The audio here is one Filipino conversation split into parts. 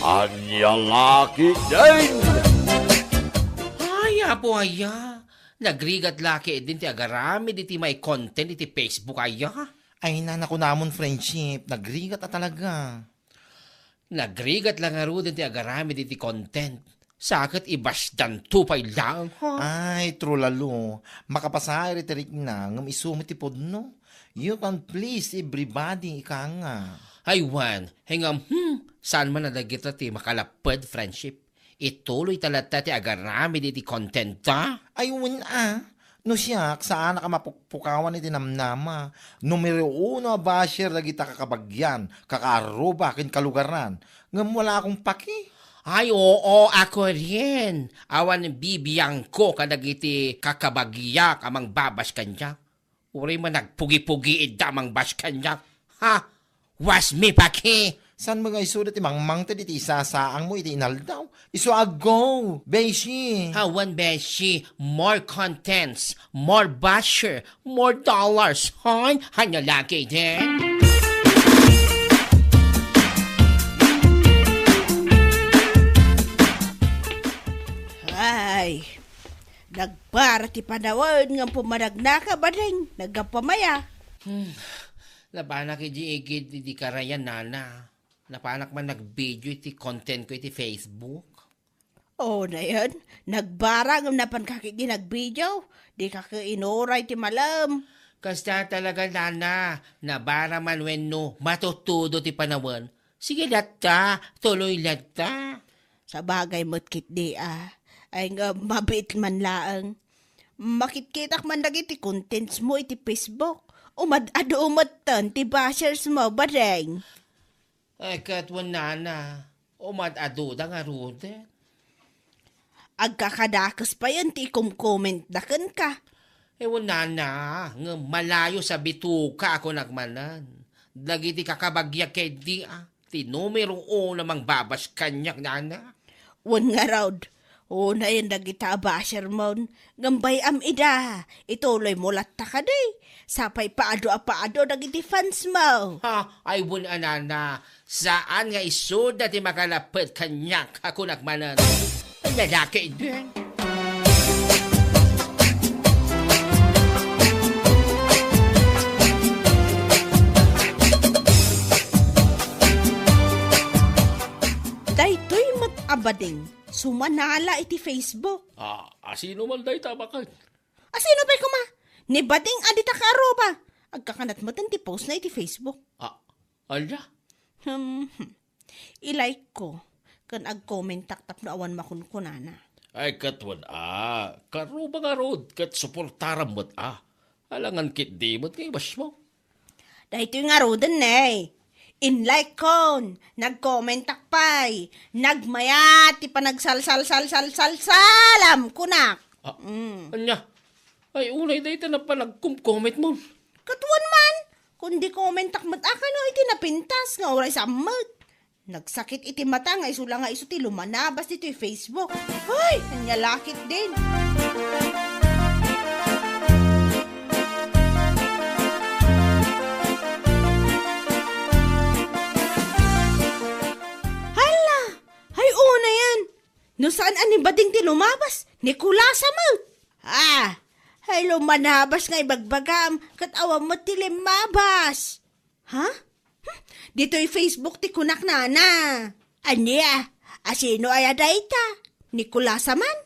Anya laki din. Ay, apo aya. Nagrigat laki din ti agarami di ti may content iti Facebook aya. Ay, nanak ko namon friendship. Nagrigat na talaga. Nagrigat lang aro din ti agarami di ti content. Sakit ibasdan tupay lang, ha? Ay, true lalo. Makapasay retirik na ngam isumit tipod no. You can please everybody, ika nga. Ay, Juan, hingam, saan man nadagita ti makalapad friendship? Ituloy talata ti agarami di ti content, ha? Ay, no siya, saan ka mapukpukawan iti namnama. Numero uno basher na kita kakabagyan, kakaruba kin kalugaran. Ngam wala akong paki. Ay, oo, ako rin. Awan bibiyang ko kadagiti kakabagya kamang babas kanya. Uri man nagpugi-pugi idamang bas kanya. Ha? Was me paki? San mga isudat imang mangta iti isasaang mo iti inaldaw. Iso ago, beshi. Awan beshi, more contents, more basher, more dollars. Hoy, hanya laki din. Ay, nagpara ti panawon nga pumanagna ba rin, nagapamaya. Labanak iti igid iti karayan nana. Napanak man nag-video iti content ko iti Facebook. Oo na yan, nagbara nga napan kakigi nag-video, di kakainuray ti malam. Kasta talaga nana, nabara man wenno, matutudo ti panawon. Sige latta, tuloy latta. Sa bagay mo't kit di ay nga mabit man laang. Makitkitak man dagiti contents mo iti Facebook. Umad-ado umatan ti bashers mo bareng. Ay katwan nana, umad-aduda nga rude. Agkakadakas pa yan ti comment dakan ka. Ewan nana, nga malayo sa bituka ako nagmanan. Dagiti kakabagya kay di ti numero o namang babas kanyak nana. Wan nga raud. O na yan dagita basher mo. Gambay am ida. Ituloy mo latta ka day. Sapay paado dagiti fans mo. Ha, ay wun anana, saan nga isuda ti makalapit kanyak ako nagmanan. Ang lalaki din. Daytoy abading. Sumanala iti Facebook. Sino man day tabakan? Asino ba kuma? Ni bading adita karo ba? Agkakanat mo ti post na iti Facebook. Ala? I-like ko. Kan ag-comment taktap na awan makunkunana. Ay katwan karo ba nga rod, kat suportaram mo't Alangan kit di mo't kay bas mo. Dahito yung arudan eh. In-like kon, nag-comment takpay, nagmayat, ti pa nagsalam kunak. Anya? Ay unay day na pa nag-comment mo. Katuan man, kundi comment takmat no iti napintas nga oray sa amat. Nagsakit iti mata nga isula nga iso ti lumanabas dito yung Facebook. Ay, kanyalakit din. Hala, ay una yan. No saan ani bading ti lumabas? Nikulasa mo. Ay lumanabas nga ibagbagam, kat awam mo ti limabas. Ha? Dito'y Facebook ti kunak nana. Anya, asino ay adayta? Nikulasa man.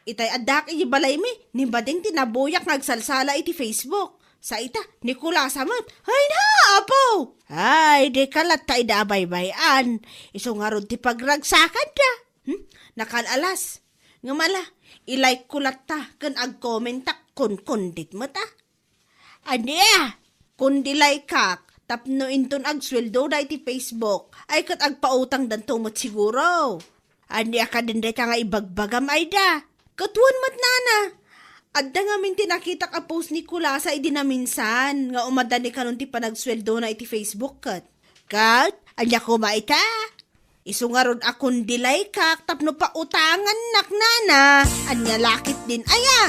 Itay adak iti balay mi, ni bading tinabuyak nagsalsala iti Facebook. Sa ita, Nikulasa man. Ay na, apo! Ay, di kalat tayo da baybayan. Iso nga ron ti pagragsakan da. Nakalalas. Nga mala, ilike kulat ta, kan ag-comment ta, kundit mo ta. Anya, kundi like kak, tapno inton agsweldo da iti Facebook, ay kat agpautang dan tumot siguro. Anya ka din da nga ibagbagam ay da. Katuan mat nana. Adda nga minti nakita ka post ni Kulasa idi na minsan, nga umadani ka nun ti panagsweldo na iti Facebook kat. Kat, anya ko maita? Isu nga ron akong dilay kak, tapno pa utangan nak nana, anya lakit din aya.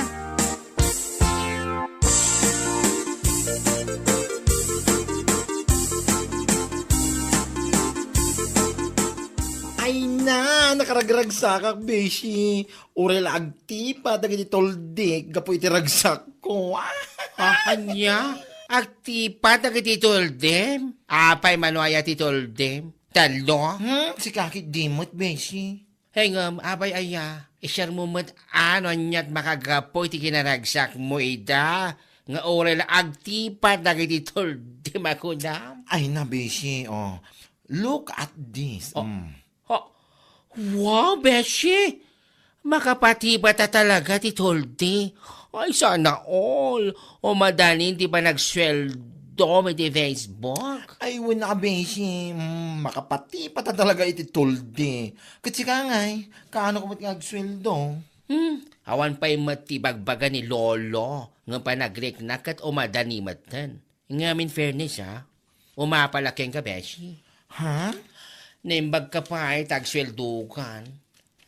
Ay na, nakaragragsak beshi. Urel agtipa, dagiti toldik, gapo iti ragsak ko. Anya? Agtipa na kititoldem? Apay manuaya titoldem? Talo? Si kakit dimot, beshi. Hengam, apay aya. Isyar mo mat ano nya't makagapo iti kinaragsak mo ida. Nga oral agtipa na kititoldem ako na. Ay na, beshi, oh. Look at this. Wow, Beshi! Makapatiba ta talaga titoldi. Ay, sana all. O madaling di ba nagsweldo mo di Facebook? Ay, wala, beshi. Makapati pa ta talaga iti toldi. Kasi ka ngay, kaano ko mag-sweldo? Awan pa'y matibagbaga ni Lolo. Nga pa nagreknak at umadani matan. Nga min fairness, ha? Umapalaking ka, Beshi. Ha? Naimbag ka pa ay tagsweldo kan.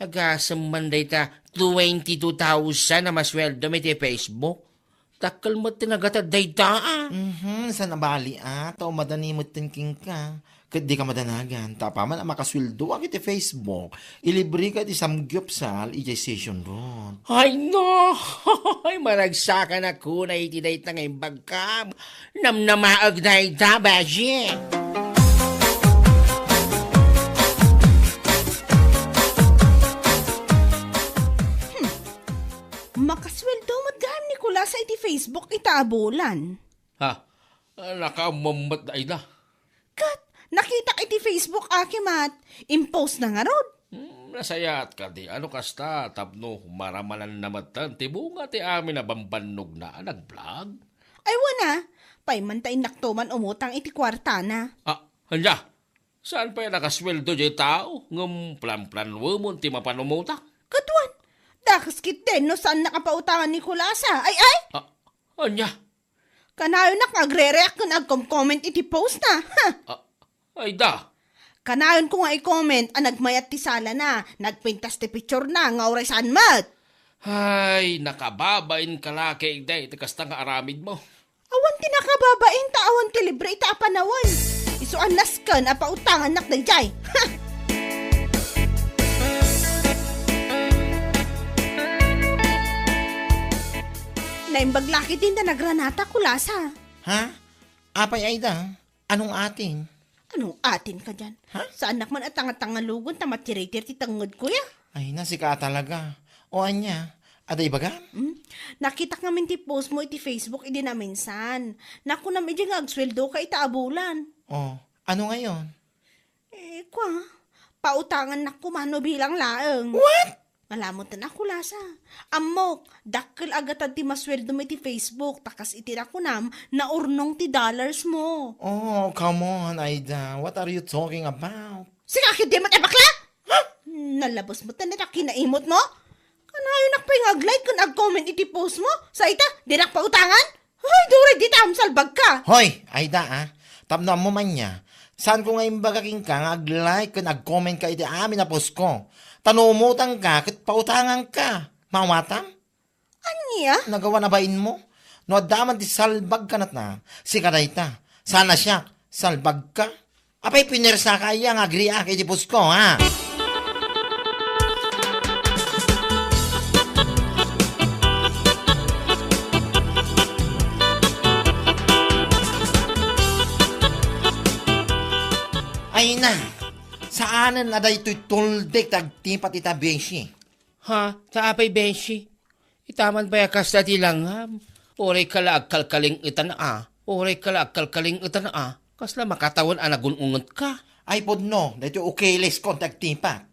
Agasam man day ta 22,000 na masweldo may ti Facebook. Takal mo tinagata day ta. Sa nabali Tao madani mo thinking ka. Kat di ka madanagan. Tapaman ang makasweldo ang iti Facebook. Ilibre ka iti samgyupsal iti session ron. Ay no! Ay maragsakan ako na iti day ta ngayon bagkam. Namnamaag day ta, Bashi. Makasweldo madgam ni Kula sa iti Facebook itaabulan. Ha? Nakamamat na ina. Kat, nakita iti Facebook akimat, impose na nga rod. Nasayat ka di. Ano kasta? Tapno, maramalan naman tan. Tibunga ti amin na bambanog na nag-vlog. Ay wana, paimantain naktuman umutang iti kwarta na. Hanya? Saan pa yung nakasweldo di tao? Ngam plan-plan mo ti mapanumuta? Katuan, dakas kitten no saan nakapautangan ni Kulasa. Ay! Hanya? Kanayo nakagre-react kung nag-comment iti post na. Ha? Ay da. Kanayon ko nga i-comment ang nagmayat ti sala na, nagpintas ti picture na, nga oray saan mat. Ay, nakababain ka laki day. Kasta nga aramid mo. Awan ti nakababain ta, awan ti libre ita apanawan. Isuan naskan, apautangan nak na jay. Ha! Naimbaglaki din na nagranata Kulasa. Ha? Apay Aida, anong ating? Anong atin ka dyan? Ha? Sa anak man at tangalugon, tamatirater ti tangod kuya. Ay, nasika talaga. O anya, aday baga? Nakita ka min ti post mo iti Facebook, idi na minsan. Naku na medyo nga agsweldo ka itaabulan. O, ano ngayon? Kwa, pautangan na kumano bilang laeng. What? Malamot na Kulasa. Amok, dakkel agad ti masweldo mo iti Facebook, takas itira ko nam, na urnong ti dollars mo. Oh, come on, Aida. What are you talking about? Sige, di mo bakla? Nalabos mo tayo na kinaimot mo? Kanayo nakpay nga-like kung nag-comment iti post mo? Sa ita, di nakpautangan? Ay, dure, di tamsalbag ka. Hoy, Aida Tapno mo man niya. Saan ko ngayon bagaking ka nag-like kung nag-comment ka iti amin na post ko? Tanumutan ka, kat pautangan ka. Mawatan? Anya? Nagawa na bain mo? No, daman ti salbag ka na. Si Kadayta. Sana siya, salbag ka. Apay pinersa ka iya nga agri iti post ko, ha? Ay na, saanan na dahi ito'y tuldek tagtipat ita beshi? Ha? Taapay, Beshi? Itaman ba yakas na tilangam? Oray kala agkalkaling ita na Oray kala agkalkaling ita na Kasla makatawan anagunungot ka. Ay podno, dahi ito'y ukeles kon tagtipat.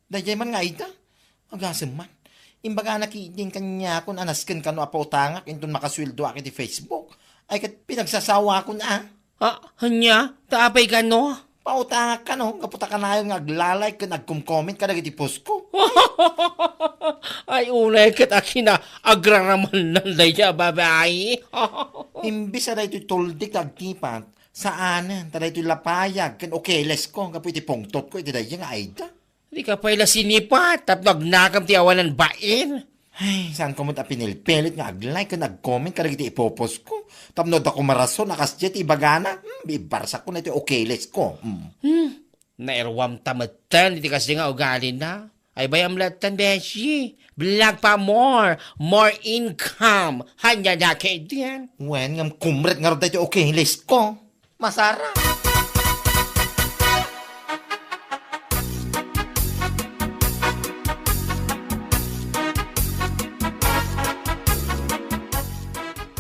Dahi man nga ita, agasem man. Imbaga nakiting kanya kung anasken ka no apautangak intun makaswildo akit di Facebook. Ay kat pinagsasawa ko na. Hanya? Taapay ka no? Pautangak ka no, kaputa ka na yung naglalike ka, nagkom-comment ka na iti post ko. Ay, unay kat akina agraraman ng daya, babae. Imbis na ito'y tuldik tagtipat, saanan, tada ito'y lapayag, kan okeles ko, kapo iti pongtot ko, iti daya nga Aida. Di ka pala sinipat, tap nagnakam ti awan ng bain. Ay, saan ko mo ta pinilpilit nga ag-like ka, nag-comment ka na iti ipopost ko. Tapnod ako marason, nakasjet, ibagana, bibarsa ko na ito okeles ko. Nairwam tamatan, iti kasi nga ugali na. Ay bayam latan, beshi. Vlog pa more. More income. Hanya na kay diyan. Wen, ngam kumret nga rin tayo okay list ko. Masarap.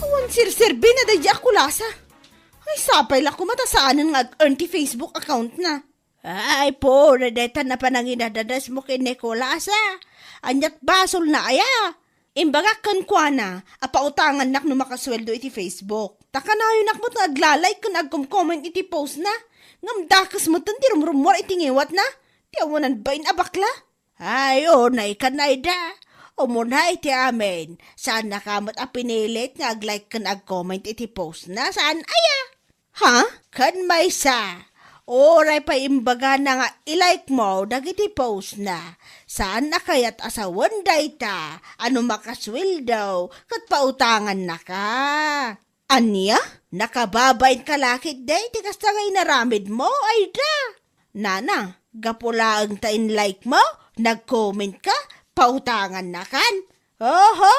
Awan sir-serbi na dadya ako lasa. Ay, sapay lang kumatasaanan nga earn ti Facebook account na. Ay po, nadeta na pa nang inadadas mo kay Nicolasa. Anyat basol na aya. Imbaga kan kwa na, apautangan nak no makasweldo iti Facebook. Taka na yun nak mo naglalike kan agkom-comment iti post na. Ngamdakas mo tan ti rumrumor iti ngiwat na. Ti awanan ba abakla? Ay, nay kanayda. Umunay iti amin. Saan nakamot a pinilit nga ag-like kan ag-comment iti post na. Saan aya? Ha? Kan may sa. Oray pa imbaga na nga ilike mo dagiti post na. Saan na kaya't asawan dayta? Ano makasweldo? Kat pautangan na ka. Anya? Nakababayin kalakit day ti kasta nga inaramid mo ay da. Nana, gapula ang tain like mo, nag-comment ka, pautangan na kan. Oho!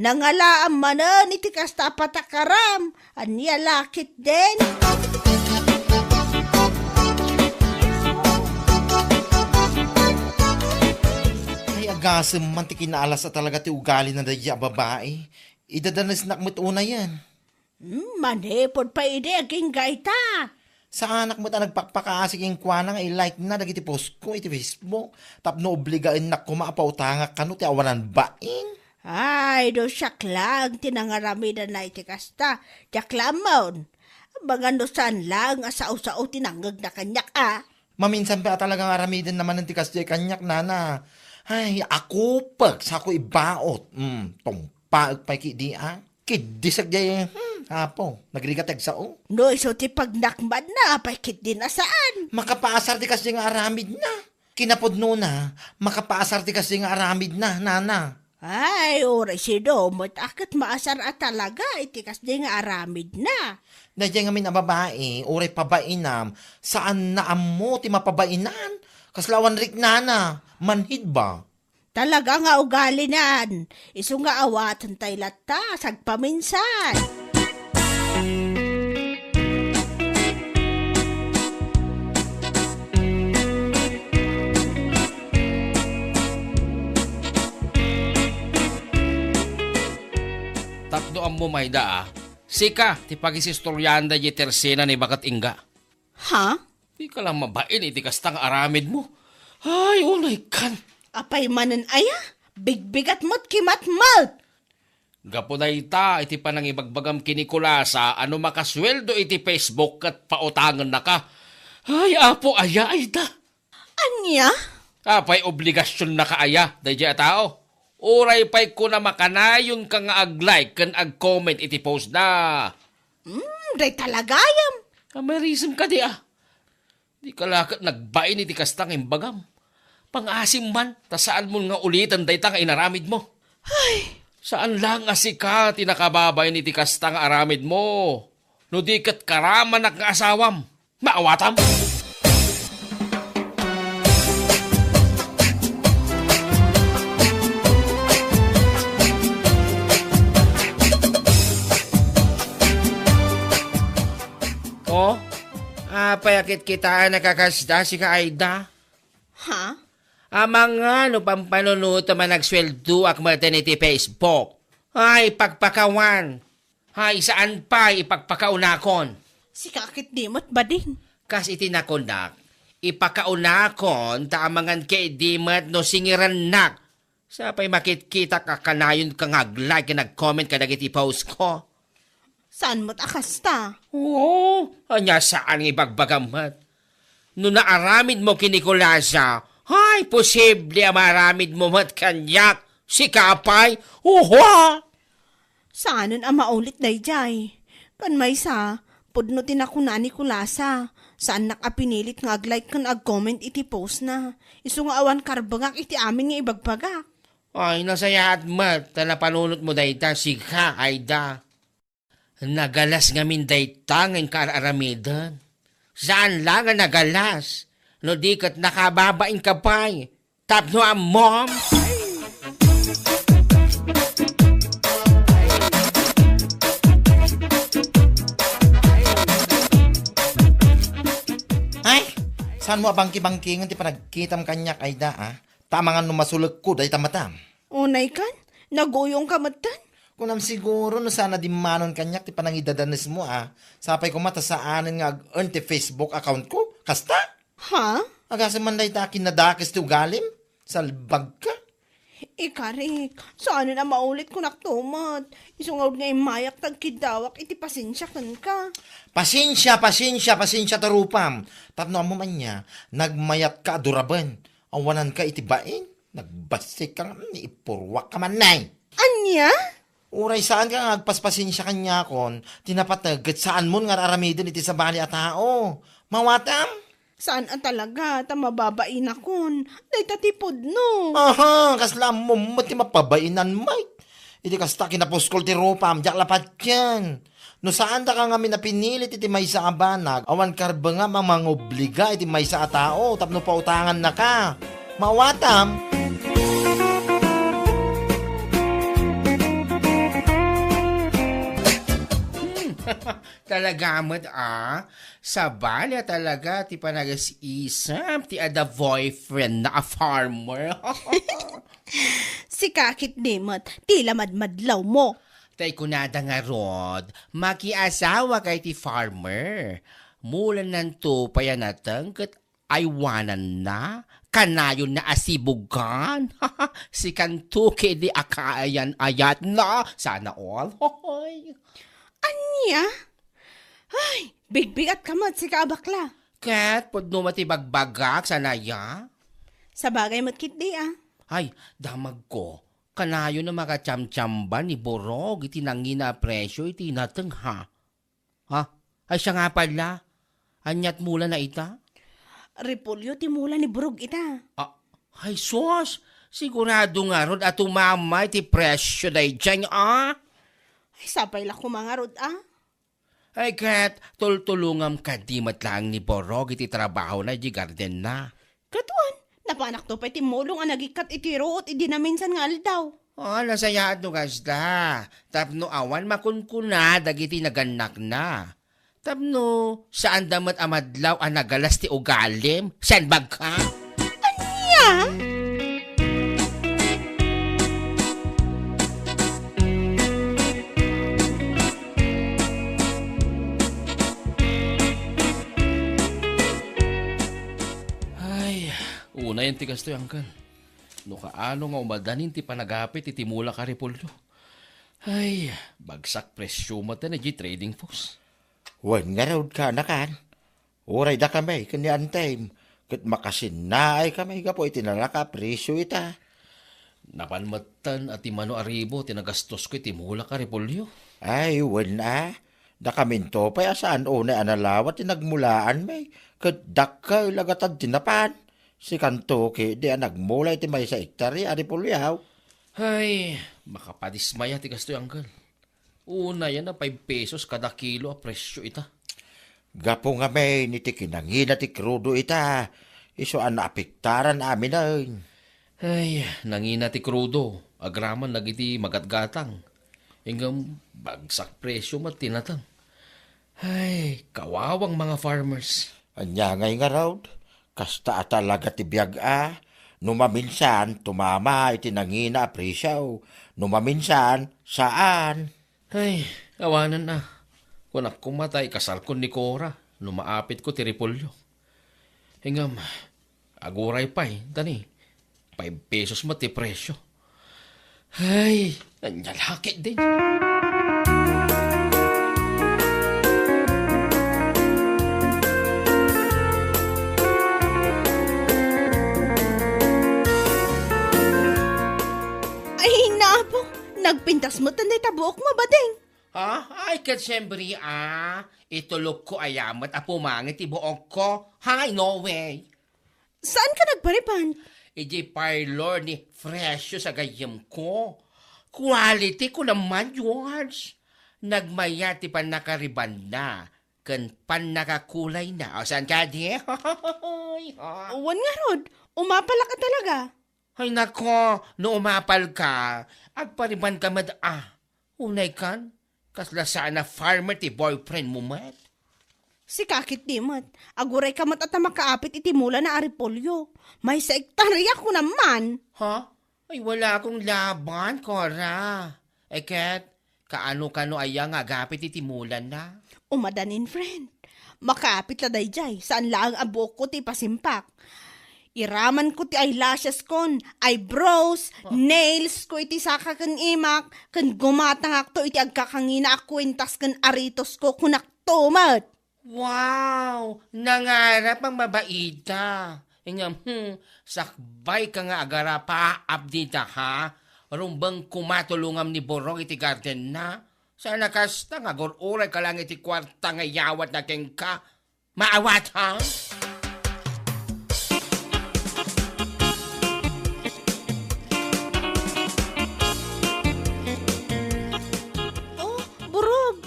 Nangalaam manan iti kasta patakaram. Anya lakit din. Agasem man ti kinaalas sa talaga ti ugali na dadya babae. Idadanas nakmet una yan. Manipod pa ide aging gaita. Sa anak mo ta nagpakpakaasig yung kwana nga i-like na dagiti post ko iti Facebook. Tapno obligain na kumapautanga kano ti awanan baing. Ay, do syaklang tinangaramidan na iti kasta. Jaklamon. Mga nusan lang asaw-saw tinanggag na kanyak Maminsan pa talagang aramidan naman ng tikas di kanyak nana. Ay, ako pag sa ako ibaot. Tumpaag pa ki di Kidisag di apo. Nagrigatag sa o. No, iso ti pagnakman na, paikit din na saan. Makapaasar ti kasi nga aramid na. Kinapod na, makapaasar ti kasi nga aramid na, nana. Ay, oray si Domot, akit maasar at talaga, itikas di nga aramid na. Dadya nga min ang babae, oray pabainam, saan na amo ti mapabainan? Kaslawan rik nana, manhid ba? Talaga nga ugali nan. Iso nga awatan tay lata, sagpaminsan. Tapno ang mumayda Sika, ti pagisistoryan da di tersena ni bakat ingga. Ha? Di ka lang mabain, iti kastang aramid mo. Ay, unay kan. Apay manan aya? Bigbigat mo't kimat-mat. Gapunay ta, iti panang ibagbagam kinikulasa, ano makasweldo iti Facebook kat pautangan na ka. Ay, apo, aya, ay da. Anya? Apay obligasyon na kaaya, dayja tao. Uray pa'y ko na makanayon ka nga ag-like kan ag-comment iti post na. Day talagayam. May reason ka di Di ka lakat nagbain iti kastang imbagam. Pang-asim man, ta saan mo nga ulitan day nga inaramid mo. Ay, Saan lang asika tinakababay iti kastang aramid mo. No di kat karaman nga asawam. Maawatam. Oh, payakit kita nakakasda si Kaida. ha? Amang nga, no pampanunod man nagsweldo ak maternity Facebook. Ay, pagpakawan. Ay, saan pa ipagpakaunakon? Si kakit di mo't bading. Kas itinakonak, ipakaunakon taamangan kay dimat no singiran nak. Sapay makitkita ka kanayon kang like ka nag-comment ka nagiti post ko. Saan mo't akasta? Oo, anya saan ibagbagamat. No naaramid mo kinikulasa, ay, posible maramid mo mat kanyak, si Kapay, uwa! Saanon ang maulit day jay? Kan may sa, pudno tinakunan ni Kulasa. Saan nakapinilit nga ag-like kan ag-comment iti post na. Iso nga awan karbangak iti amin nga ibagbagak. Ay, nasaya at mat, tanapanunot mo dayta, si ka, Aida. Nagalas nga min dayta ng kararamidan. Saan lang nga nagalas? No di kat nakababain ka pa'y. Tapno ang mom. Ay, saan mo abangki-bangkingan ti panagkitam kanyak ay da, ah? Tama nga numasulag ko, dahi tamatam. Unay kan? Naguyong ka matan? Kunam siguro no sana di manon kanyak ti panangidadanes mo, ah. Sapay ko mata sa anin nga ag-earn ti Facebook account ko. Kasta? Ha? Agasan man dahi takin nadakis ti ugalim. Salbag ka. Ikarik, saan na maulit ko naktumat? Isungawd nga imayak tagkidawak, iti pasensya kan ka. Pasensya tarupam. Tapno mo man niya, nagmayat ka aduraban. Awanan ka itibain. Nagbasik ka nga, ipurwak ka man nay. Anya? Uray saan ka nga agpaspasensya kanya kon, tinapatagat saan mo nga aramidin iti sa bali at tao. Mawatam? Saan ang talaga? Tamababain akon. Day tatipod no. Aha, kaslam mo mati mapabainan mate. Iti kasta kinapuskol ti rupam, jak lapat yan. No saan da ka nga minapinilit iti may sa abanag, awan karba nga mangobliga iti may sa tao, tapno pautangan na ka. Mawatam? Talaga mo't sa balya talaga ti panagas-isam ti ada boyfriend na a farmer. Si kakit dimot, tila madmadlaw mo. Tay kunada nga rod, makiasawa kay ti farmer. Mula nanto payanatang kat aywanan na, kanayon na asibugan. Si kantuki di akaayan ayat na, sana all. Hoy. Anya? Ay, bigbigat ka mat si kaabakla. Kat, pudno matibagbagak sana ya. Sa bagay mat kit di ah. Ay, damag ko. Kanayo na makacham-chamba ni Borog, iti nangina presyo, iti nateng ha. Ha? Ay siya nga pala. Anyat mula na ita? Repolyo timula ni Burog ita. Ay sos, sigurado nga rod at umama iti presyo day dyan Ay, sapay la kumangarod ah. Ay kat, tultulungam kadimat lang ni Borog, iti trabaho na, iti garden na. Katuan, napanak to pa timulong ang nagikat iti root, idi na minsan nga aldaw. Nasayaan to kasta. Tapno awan makunkuna, dagiti naganak na. Tapno, saan damat amadlaw ang nagalas ti ugalim? Saan bag ka? Anya? Una yung tigas to, Uncle. No kaano nga umadanin ti panagapit iti mula ka repolyo. Ay, bagsak presyo mata na di trading post. Wan nga raw ka na kan. Uray da kami, kanyan time. Kat makasin na ay kami ka po itinalaka presyo ita. Napanmatan at imano aribo tinagastos ko iti mula ka repolyo. Ay, wan na. Da kami to pa asaan o na analawat tinagmulaan may. Kat dakka ilagatad tinapan. Si Kantoke, di nagmulay ti may sa hektare, ari pulyaw. Ay, makapadismaya ti gasto, Uncle. Una yan na 5 pesos kada kilo a presyo ita. Gapo nga may niti kinangina ti krudo ita. Iso an naapiktaran amin na. Ay, nangina ti krudo. Agraman nagiti magatgatang. Hinggang bagsak presyo matinatang. Ay, kawawang mga farmers. Anya ngay nga raw. Kasta talaga ti biyag Numaminsan, tumama iti nangina presyaw. Numaminsan, saan? Ay, awanan na. Kung ako matay, kasal ko ni Cora. Lumaapit ko ti repolyo. Hingam, aguray pa tani. 5 pesos mati presyo. Ay, nanyalaki din. Nagpintas mo tanday tabuok mo, bading. Ay, kat siyempre, itulog ko ayamat a pumangit ibuok ko. Hi, no way. Saan ka nagparipan? Iji parlor ni Fresyo sa gayam ko. Quality ko naman, George. Nagmayati pa nakariban na. Kan pan nakakulay na. O saan ka di? Uwan nga, Rod. Umapala ka talaga. Ay nako, no umapal ka, agpariban ka unay kan, kasla sana farmer ti boyfriend mo mat. Si kakit di mat. Aguray ka mat at makaapit iti mula na aripolyo. May sa ektarya ko naman. Ha? Ay wala akong laban, Cora. Eket, kaano-kano ayang agapit iti mulan na. Umadanin, friend. Makaapit la dayjay. Saan lang ang buhok ko ti pasimpak. Iraman ko ti eyelashes kon, eyebrows, nails ko iti saka kan imak, kan gumatangak to iti agkakangina akwentas kan aritos ko kunak tumat. Wow! Nangarap ang mabaita. Ingam, sakbay ka nga agara pa update ha? Rumbang kumatulungam ni Borong iti garden na. Sana kasta nga oray ka lang iti kwarta nga yawat na keng ka. Maawat ha? Oh, Borob.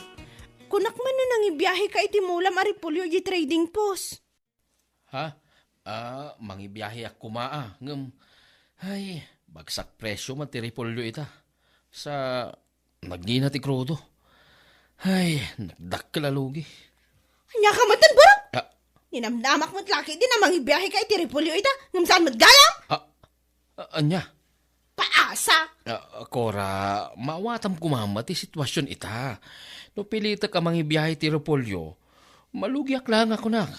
Kunak man nun nang ibiyahe ka iti mulam aripolyo iti trading post. Ha? Mangibiyahe ako maa. Ay, bagsak presyo man ti repolyo ita. Sa nagdina ti krudo. Ay, nagdakkalalugi. Anya ka matan, Borob. Ah, Ninamdamak mo't laki din na mangibiyahe ka iti repolyo ita. Ngam saan mo't gayam? anya? Paasa. Cora, maawatam kumama ti sitwasyon ita. No pilita ka mangibiyahe ti repolyo, malugyak lang ako nak.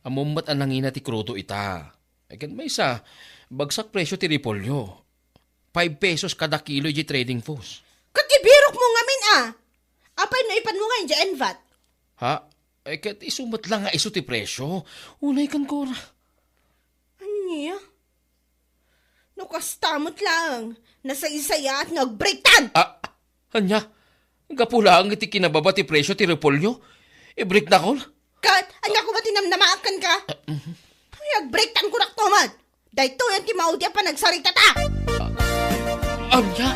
Amumat ang nangina ti krudo ita. Again, may isa, bagsak presyo ti repolyo. 5 pesos kada kilo di trading post. Kat ibirok mo ngamin Apay no ipan mo nga yung envat. Ha? Kat isumat lang nga iso ti presyo. Unay kan, Cora. Anya? No kastamot lang. Nasa isaya at nag-breaktan. Anya? Gapula ang iti kinababa ti presyo ti repolyo. I-break na kol? Kat, anya ko ba tinamnamaakan ka? Nag-breaktan ko naktomad. Dahito yan ti maudya pa nagsarita ta. Anya?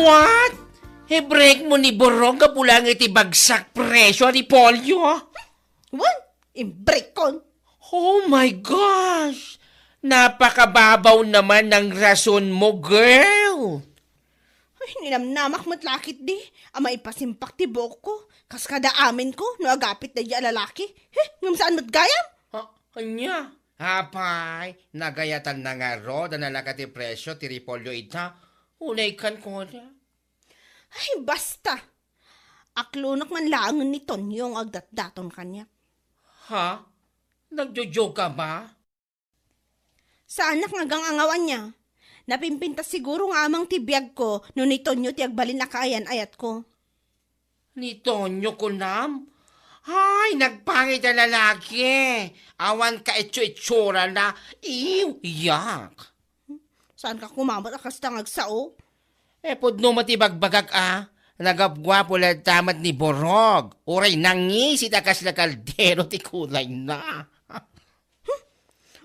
What? I-break mo ni Borong kapulang iti bagsak presyo ni Polyo? Wan, i-break kon. Oh my gosh! Napakababaw naman ng rason mo, girl! Ay, ninamnamak mo't lakit di. Ama ipasimpak ti buhok ko. Kas kada amin ko, no agapit na di lalaki. Ngam saan mo't gayam? Anya? Hapay, nagayatan na nga ro, danala ti presyo, ti Repolyo ita. Unay kan ko na. Ay, basta. Aklunok man laangan ni Tonyo ang agdat-daton kanya. Ha? Nagjo-joke ka ba? Sa anak nga angawan niya. Napimpintas siguro nga amang tibiyag ko no ni Tonyo ti agbalin na kaayan ayat ko. Ni Tonyo kunam? Ay, nagpangit na lalaki. Awan ka itsura na. Ew, yak. Saan ka kumamot akas tangagsao? Pudno matibagbagak Nagabgwapo lang tamat ni Borog. Uray nangisit akas na kaldero ti kulay na.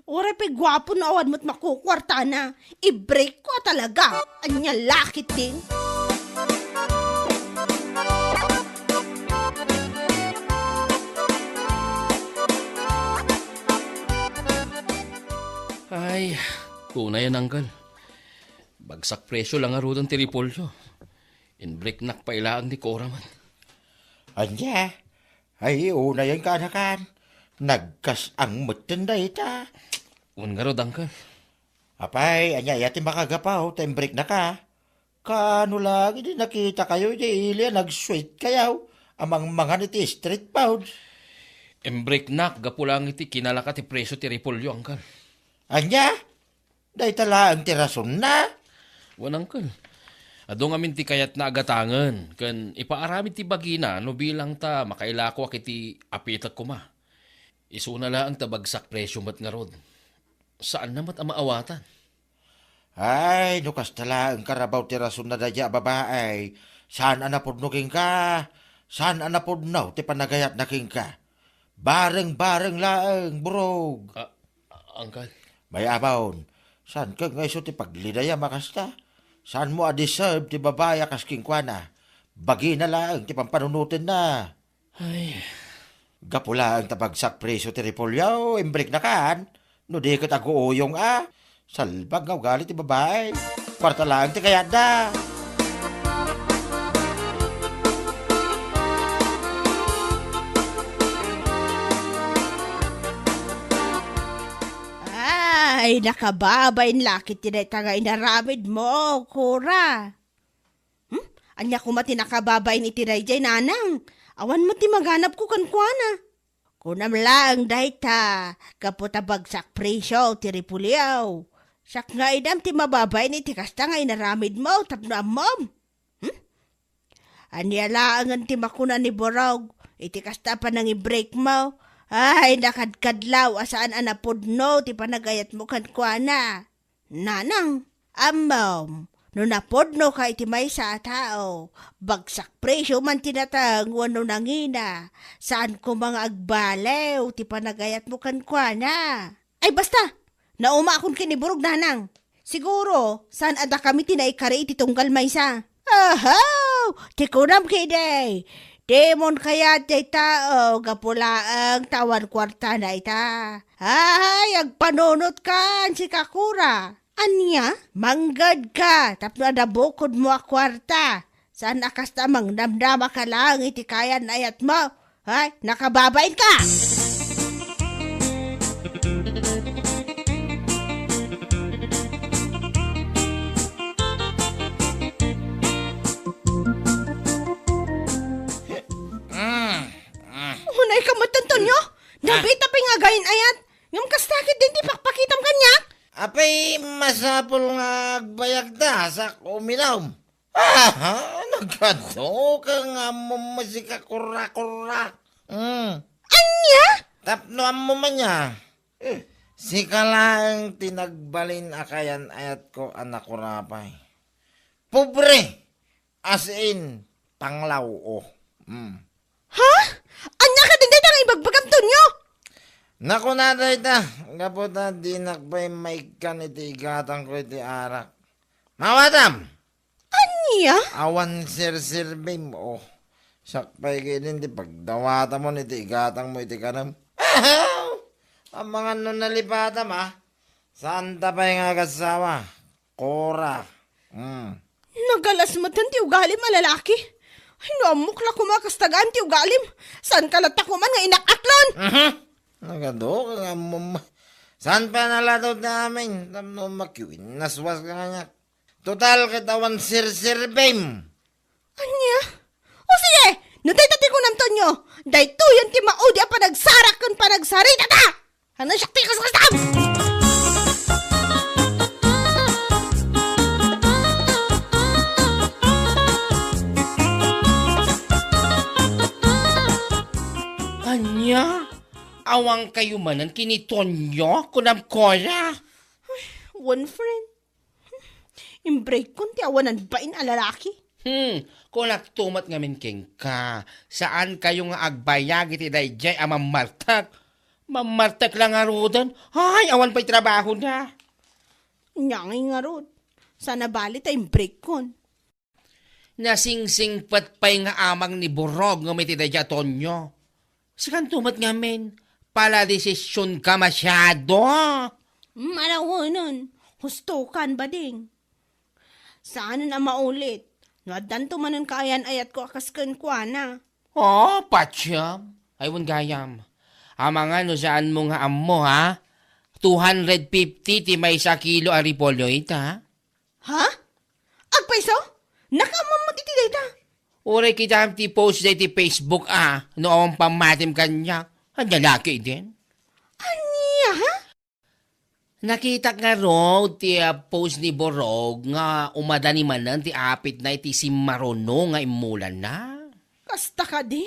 Oray pa gwapo na awan mo't makukwarta na. I-break ko talaga. Anya lakit din. Ay, tunay yan, Uncle. Bagsak presyo lang nga rodon ti repolyo. In-break nak pa ilaan ni Cora man. Anya, ay una yan kanakan. Nagkas ang matanda ita. Un nga rod, Uncle. Apay, anya yati makagapaw, time break na ka. Kano lagi di nakita kayo, di ilia nag-sweet kayaw. Amang mga niti street food. In-break nak, gapulang iti kinalaka ti presyo ti repolyo, Uncle. Anya, day tala ang tirason na. Wan, Uncle. Adong amin ti kayat na agatangan. Kan ipaaramid ti bagina no bilang ta makailako akiti apitak kuma. Isuna lang ta bagsak presyo mat nga rod. Saan namat ang maawatan? Ay, nukas tala ang karabaw tirason na dadya babaay. Saan anapudnugin ka? Saan anapudnaw ti panagayat na king ka? Bareng-bareng laang, burog. Uncle. May abaon, saan ka nga iso ti paglidaya makasta? Saan mo a-deserve ti babaya kas kingkwana? Bagi na lang ti pampanunutin na. Ay, Gapula ang tabagsak preso ti repolyo, imbrik na kan. No di ka taguuyong Salbag nga ugali ti babae. Kwarta lang ti kayat da. Ay, nakababay lakit tinay tagay na ramid mo, Kura. Anya ko mati nakababay ni tiray jay nanang. Awan mo ti maganap ko kankwana. Kunam lang dayta, kaputa bagsak presyo ti ripuliaw. Sak nga idam ti mababay ni ti kasta nga inaramid mo, tapno amom. Anya lang ti makuna ni Borog, iti kasta pa nang i-break mo. Ay, nakadkadlaw, asaan anapod no, ti panagayat mo kankwana. Nanang, amom. No napodno ka iti may sa tao, bagsak presyo man tinatang wano nangina, saan ko mga agbalew, ti panagayat mo kankwana. Ay basta, nauma akong kiniburog nanang. Siguro, saan ada kami tinaikari iti tunggal may sa? Ahaw, ti kunam kiday. Demon kaya ti tao, gapula ang tawan kwarta na ita. Ay, agpanunot kan si Kakura. Anya, manggad ka, tapno adabukod mo a kwarta. Saan akas tamang damdama ka lang iti kaya nayat mo? Ay, nakababain ka! Hunay ka matanton nyo? Nabita pa nga gayin ayat. Yung kastakit din ti pakpakitam kanya. Apay, masapol nga agbayag da sa umilaw. Nagkado ka nga mo masika kura-kura. Anya? Tapno mo man niya. Sika lang tinagbalin akayan ayat ko anak ko rapay. Pobre! As in, panglaw Ha? Anya ka din dito nga ibagbagam to nyo? Naku na dayta, kaputa di nakbay maikan iti igatang ko iti arak. Mawadam! Anya? Awan sir-sirbe mo. Sakpay kayo din di pagdawata mo niti igatang mo iti kanam. Ang mga nun nalipatam Santa pa yung agasawa. Kora. Nagalas mo ti ugalim malalaki. Ay, namukla kumakastagaan ti ugalim. Saan ka latakuman nga inakaklon? Nagado ka nga mo. Saan pa nalatod namin? Tamno makiwin. Naswas ka nga. Total kitawan sir-sirbem. Anya? O sige, nutay tati ko nam tonyo. Dahito yun ti maudi pa nagsarak kun pa nagsarita ta. Ano siya ti kasakastam? Anya? Awang kayo manan kinitonyo kunam koya. One friend. Imbreak kun ti awanan bain a lalaki. Kung nagtumat ngamin king ka, saan kayo nga agbayag iti dayjay mamartak? Mamartak lang nga rodan. Ay, awan pa'y trabaho na. Nyangay nga rod. Sana balit ay imbreak kun. Nasingsing pa'y nga amang ni Borog nga may tidadya tonyo. Sikan tumat ngamin, pala desisyon ka masyado. Malawanan. Hustukan ba ding? Saan na maulit? Nadan tumanan kaayan ayat ko akaskan kwa na. Oh, patsyam. Aywan gayam. Amanga no saan mo nga amo ha? 250 ti may 1 kilo a repolyo ita. Ha? Agpaiso? Nakamam mo titi data? Uray kita ti post day ti Facebook noong pamatim kanya. Ang lalaki din. Anya ha? Nakita nga ro ti post ni Borog nga umadani manan ti apit na iti si Marono nga imulan na. Kasta ka di?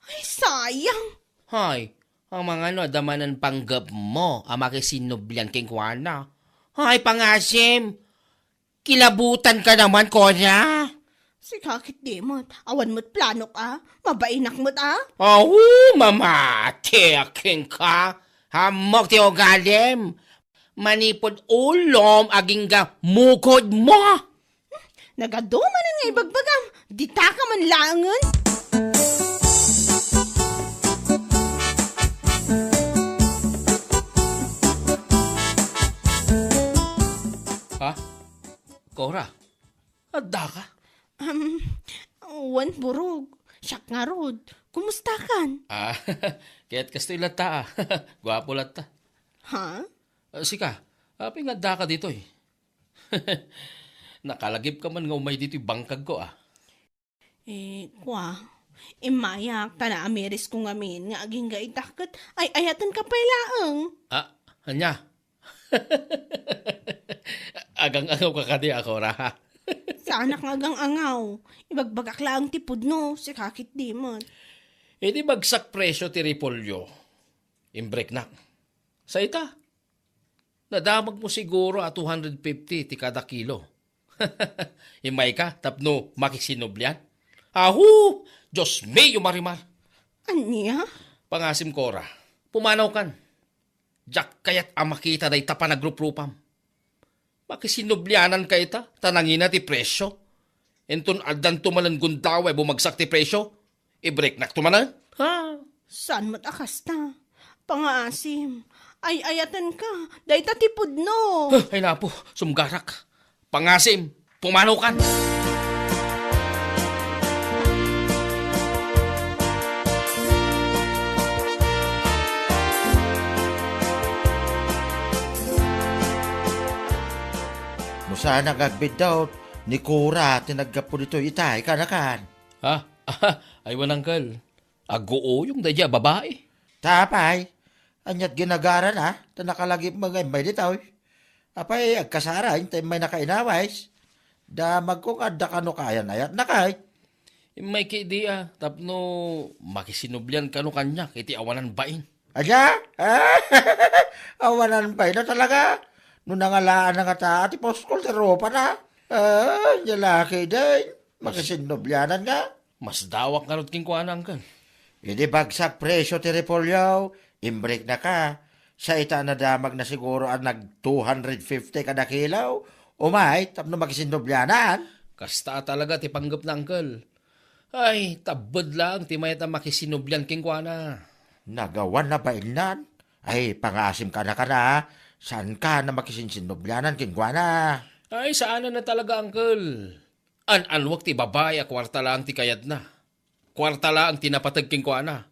Ay, sayang. Hay, ang mga damanan panggap mo ang makisinublan king kwana. Hay, pangasim. Kilabutan ka naman, Konya. Si kakit di mo't. Awan mo't plano ka. Mabainak mo't Oh, mamati king ka. Hamok ti ogalim. manipod ulom aging ga mukod mo. Nagaduman nga ibagbagam. Dita ka man langan. Ha? Cora, adda ka? Wan burog. Siyak nga rod. Kumusta kan? Kaya't kastoy lata Gwapo lata. Ha? Sika, pingadda ka dito eh. Nakalagip ka man nga umay dito yung bangkag ko Kwa. Imayak, tana ameris ko ngamin nga aging gaitakat. Ay, ayatan ka pailaang. Anya? Agang-agaw ka kadi ako, Ra. Sa anak nga agang angaw. Ibagbagak lang tipod no. Si kakit di man. Di bagsak presyo ti repolyo. Imbrek na. Sa ita. Nadamag mo siguro 250 ti kada kilo. Imay ka, tapno makisinoblyan. Ahu! Diyos mayo marimar. Anya? Pangasim ko, Ra. Pumanaw kan. Jack kayat amakita day tapa nagrupropam. Makisinublianan ka ita, tanangina ti presyo. Enton adan tumalan gundaway bumagsak ti presyo. I-break na tumalan. Ha? Saan matakas ta? Pangaasim. Ay, ayatan ka. Day tatipod no. Ay napo, sumgarak. Pangasim, pumanaw kan. No sana gagbid daw, ni Cora, tinagap po dito, itay ka na kan. Ha? Ay wanangkal. Agoo yung dadya babae. Tapay, anyat ginagara na, ta nakalagip mga imbay dito. Apay, agkasara, hintay may nakainawais. Da magkong adda ka no kaya na yat nakay. May kidiya, tapno makisinublyan ka no kanya, iti awanan bain. Anya? Awanan pa na talaga. Nung nangalaan na nga ta, ati poskol, teropa na. Lalaki din. Makasinobyanan nga. Mas dawak nga rin king kuha na angkal. Hindi bagsak presyo ti repolyo. Imbreak na ka. Sa ita na damag na siguro ang nag 250 kada kilaw. Umay, tapno makasinobyanan. Kasta talaga ti panggap na angkal. Ay, tabod lang, ti mayata makisinubyan king kuha na. Nagawan na ba inan? Ay, pangasim ka na. Saan ka na makisinsinobyanan kingwana? Ay, saan na talaga, angkal? Anwag ti babae, kwarta lang ti kayad na. Kwarta lang ti napatag king kuha na.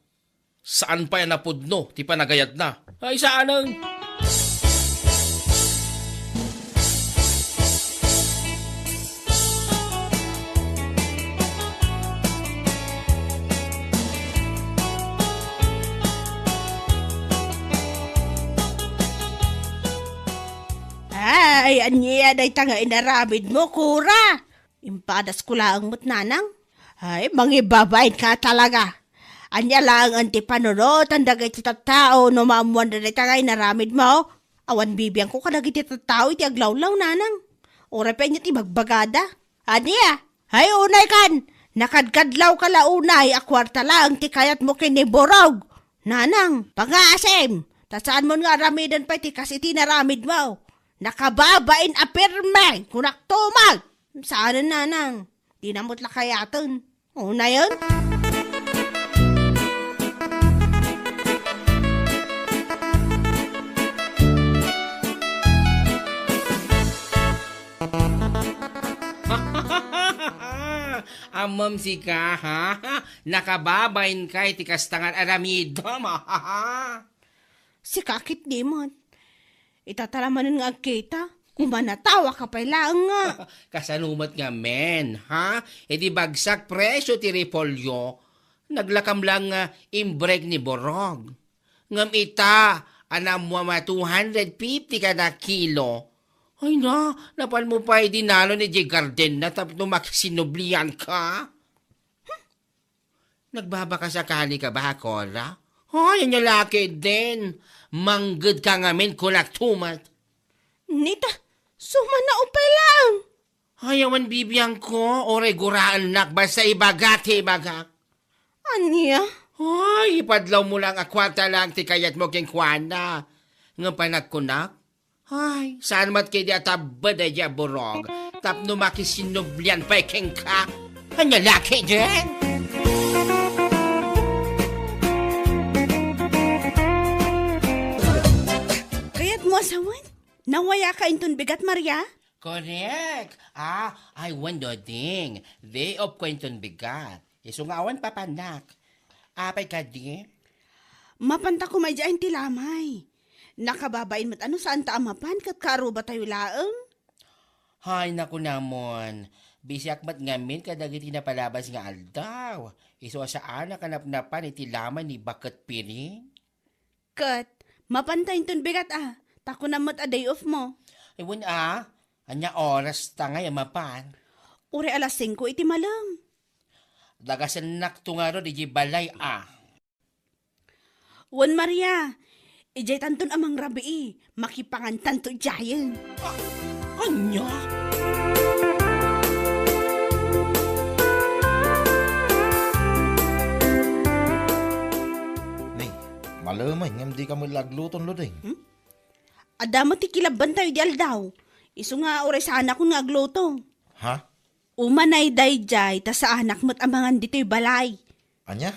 Saan pa yan napudno, ti panagayad na? Ay, saan ang... Ay, anya day tanga inarabid mo, Cora. Impadas ko lang mo't nanang. Ay, mangibabain ka talaga. Anya lang ang tipanunot, ang dagay ti tattao, no maamuan na day tanga inaramid mo. Awan bibiyang ko kadagay ti tattao, iti aglawlaw nanang. Ora pa niya ti magbagada. Anya, ay unay kan. Nakadkadlaw ka launay, akwarta lang ti kayat mo kiniborog. Nanang, pangasim. Tasaan mo nga ramidan pa ti kasi tinaramid mo. Nakababain apirme, kunak tumag. Saan nanang? Di namot lakayatan. O na yun? Amam si ka, ha? Nakababain ka, tikastangan aramid. Si kakit di mo. Itatalamanan nga kita. Kumanatawa ka pa lang nga. Kasanumat nga, men, ha? E di bagsak presyo ti repolyo. Naglakam lang nga imbreak ni Borog. Ngam ita, anam mo 250 kada kilo. Ay na, napal mo pa dinalo ni J. Garden na tapno makisinublian ka. Nagbabaka sakali ka ba, Cora? Ay, ang lalaki din. Manggod ka nga men kulak tumat. Nita, sumanaupay lang. Ayawan bibiyang ko, o reguraan nak, basta ibagati ibagak. Anya? Ay, ipadlaw mo lang akwarta lang ti kayat mo keng kwana. Nga panagkunak, Ay, saan mat kayo di atabad ay diya burog? Tapno makisinublian pa iking ka. Anya laki din? Kaya't mo asawan? Nawaya ka inton bigat, Maria? Correct. I wonder ding. Day of kwenton bigat. Isungawan papanak. Apay ka di? Mapanta ko may dyan tilamay. Nakababain mat ano saan ta amapan kat karo ba tayo laeng? Hay, naku namon. Bisyak mat ngamin kadagiti na palabas nga aldaw. Iso sa anak kanap-napan iti laman ni Bakat Piring. Kat, mapantay inton bigat Tako na mat a day off mo. Ewan anya oras ta nga yamapan. Uri alas 5 iti malam. Dagasan naktungaro di balay Wan Maria, ijay tanton amang rabi makipangan tanto jayan. Anya? Ning, malamay, ngam di ka mo lagluton, Luding. Adamo ti kilaban tayo di aldaw. Iso nga uri sa anak ko nga agluto. Ha? Umanay dayjay ta sa anak mo't amangan dito'y balay. Anya?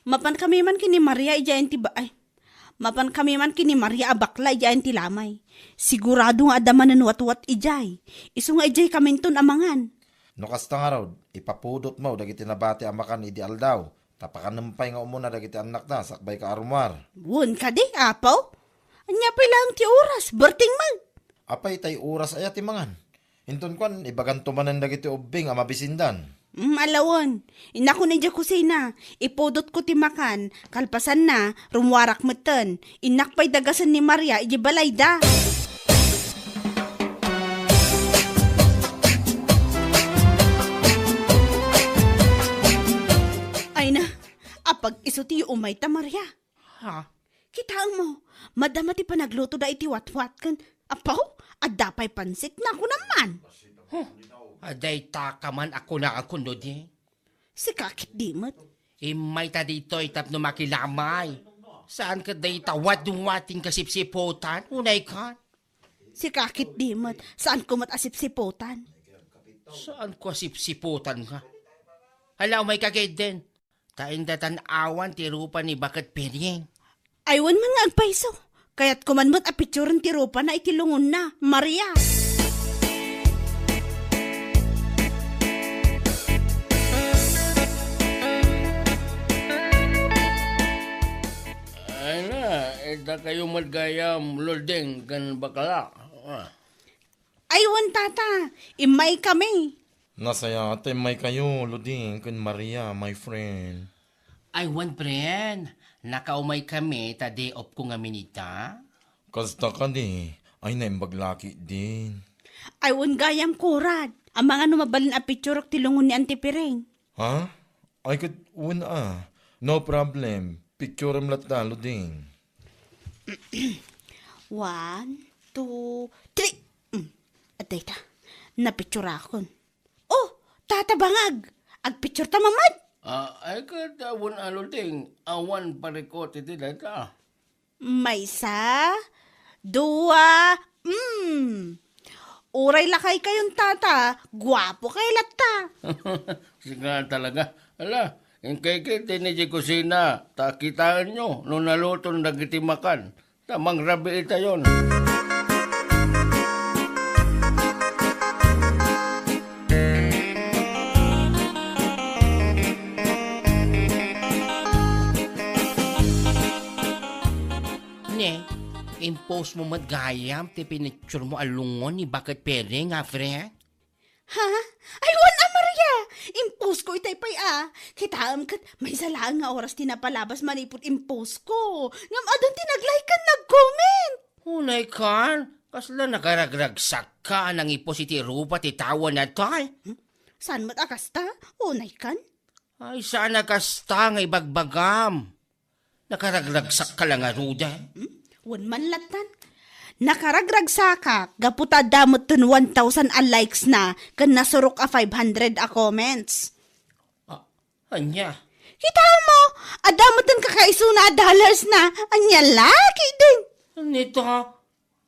Mapan kami man kini Maria ijayan ti Mapan kami man kini Maria abakla ijayan ti lamay. Sigurado nga adaman na wat ijay. Iso nga ijay kaminton amangan. No kasta nga raw, ipapudot mo, dagiti nabati amakan idi aldaw. Tapakanumpay nga umuna dagiti anak na, sakbay ka arumar. Wun ka di, apaw? Anya pa lang ti oras, berting man. Apay tay oras ay atimangan. Hinton kwan, ibaganto manan dagiti ubing ama bisindan. Alawon, inako na dya kusina, ipodot ko ti makan, kalpasan na, rumwarak meten, inakpay dagasan ni Maria, iji balay da. Ay na, apag iso ti umay ta Maria. Ha? Kitaan mo, madama ti panagluto da iti watwat kan. Apaw, adapay pansit na ako naman. Aday takaman ako na akundo di. Si kakit dimot. Imay ta dito itap no makilamay. Saan ka day tawad dumating kasipsipotan? Unay ka? Si kakit dimot. Saan ko matasip-siputan? Saan ko sipsiputan ka? Hala, may kagay din. Taing datan awan ti rupa ni Bakat Piring. Aywan man nga agpaiso. Kaya't kumanmot a picturean ti rupa na itilungon na, Maria. Ay na, eda kayo madgayam, Lolding, kan bakala. Aywan tata, imay kami. Nasaya ate may kayo, Luding, kun Maria, my friend. Ay, one friend. Nakaumay kami ta day off ko nga minita. Kasta ka di, ay naimbaglaki din. Aywan gayam kurad. Ang mga numabalin a picture tilungon ni Auntie Piring. Ha? Ay kat no problem. Picture am lata, Luding. 1, 2, 3. Atay ta, napicture akon. Oh, tata bangag. Agpicture ta mamad. Ay ka tawon Lolding, awan parikot iti data. Maysa, 2, Uray lakay kayong tata, guwapo kay latta. Siga talaga. Ala, yung kay tinidya kusina, takitaan nyo, nung naluto nagiti makan. Tamang rabi ita yon. Ne, impose mo madgayam ti pinicture mo alungon ni Bakat Piring, friend. Ha? Aywan Maria! Impose ko itay pay Kitaam kat may salaan nga oras tinapalabas manipot impose ko. Ngam adon tinaglay kan nag-comment. Unay kan, kasla nakaragragsak ka nang ipos iti rupa ti tawa na tay. Saan matakas ta? Unay kan? Ay, sana kasta nga ibagbagam. Nakaragragsak ka lang nga ruda. Wan man latan. Nakaragragsa ka, gaputa damot tun 1,000 a likes na, kan nasurok a 500 a comments. Anya, Kita mo, adamot tun kakaiso na dollars na, anya laki din. nito,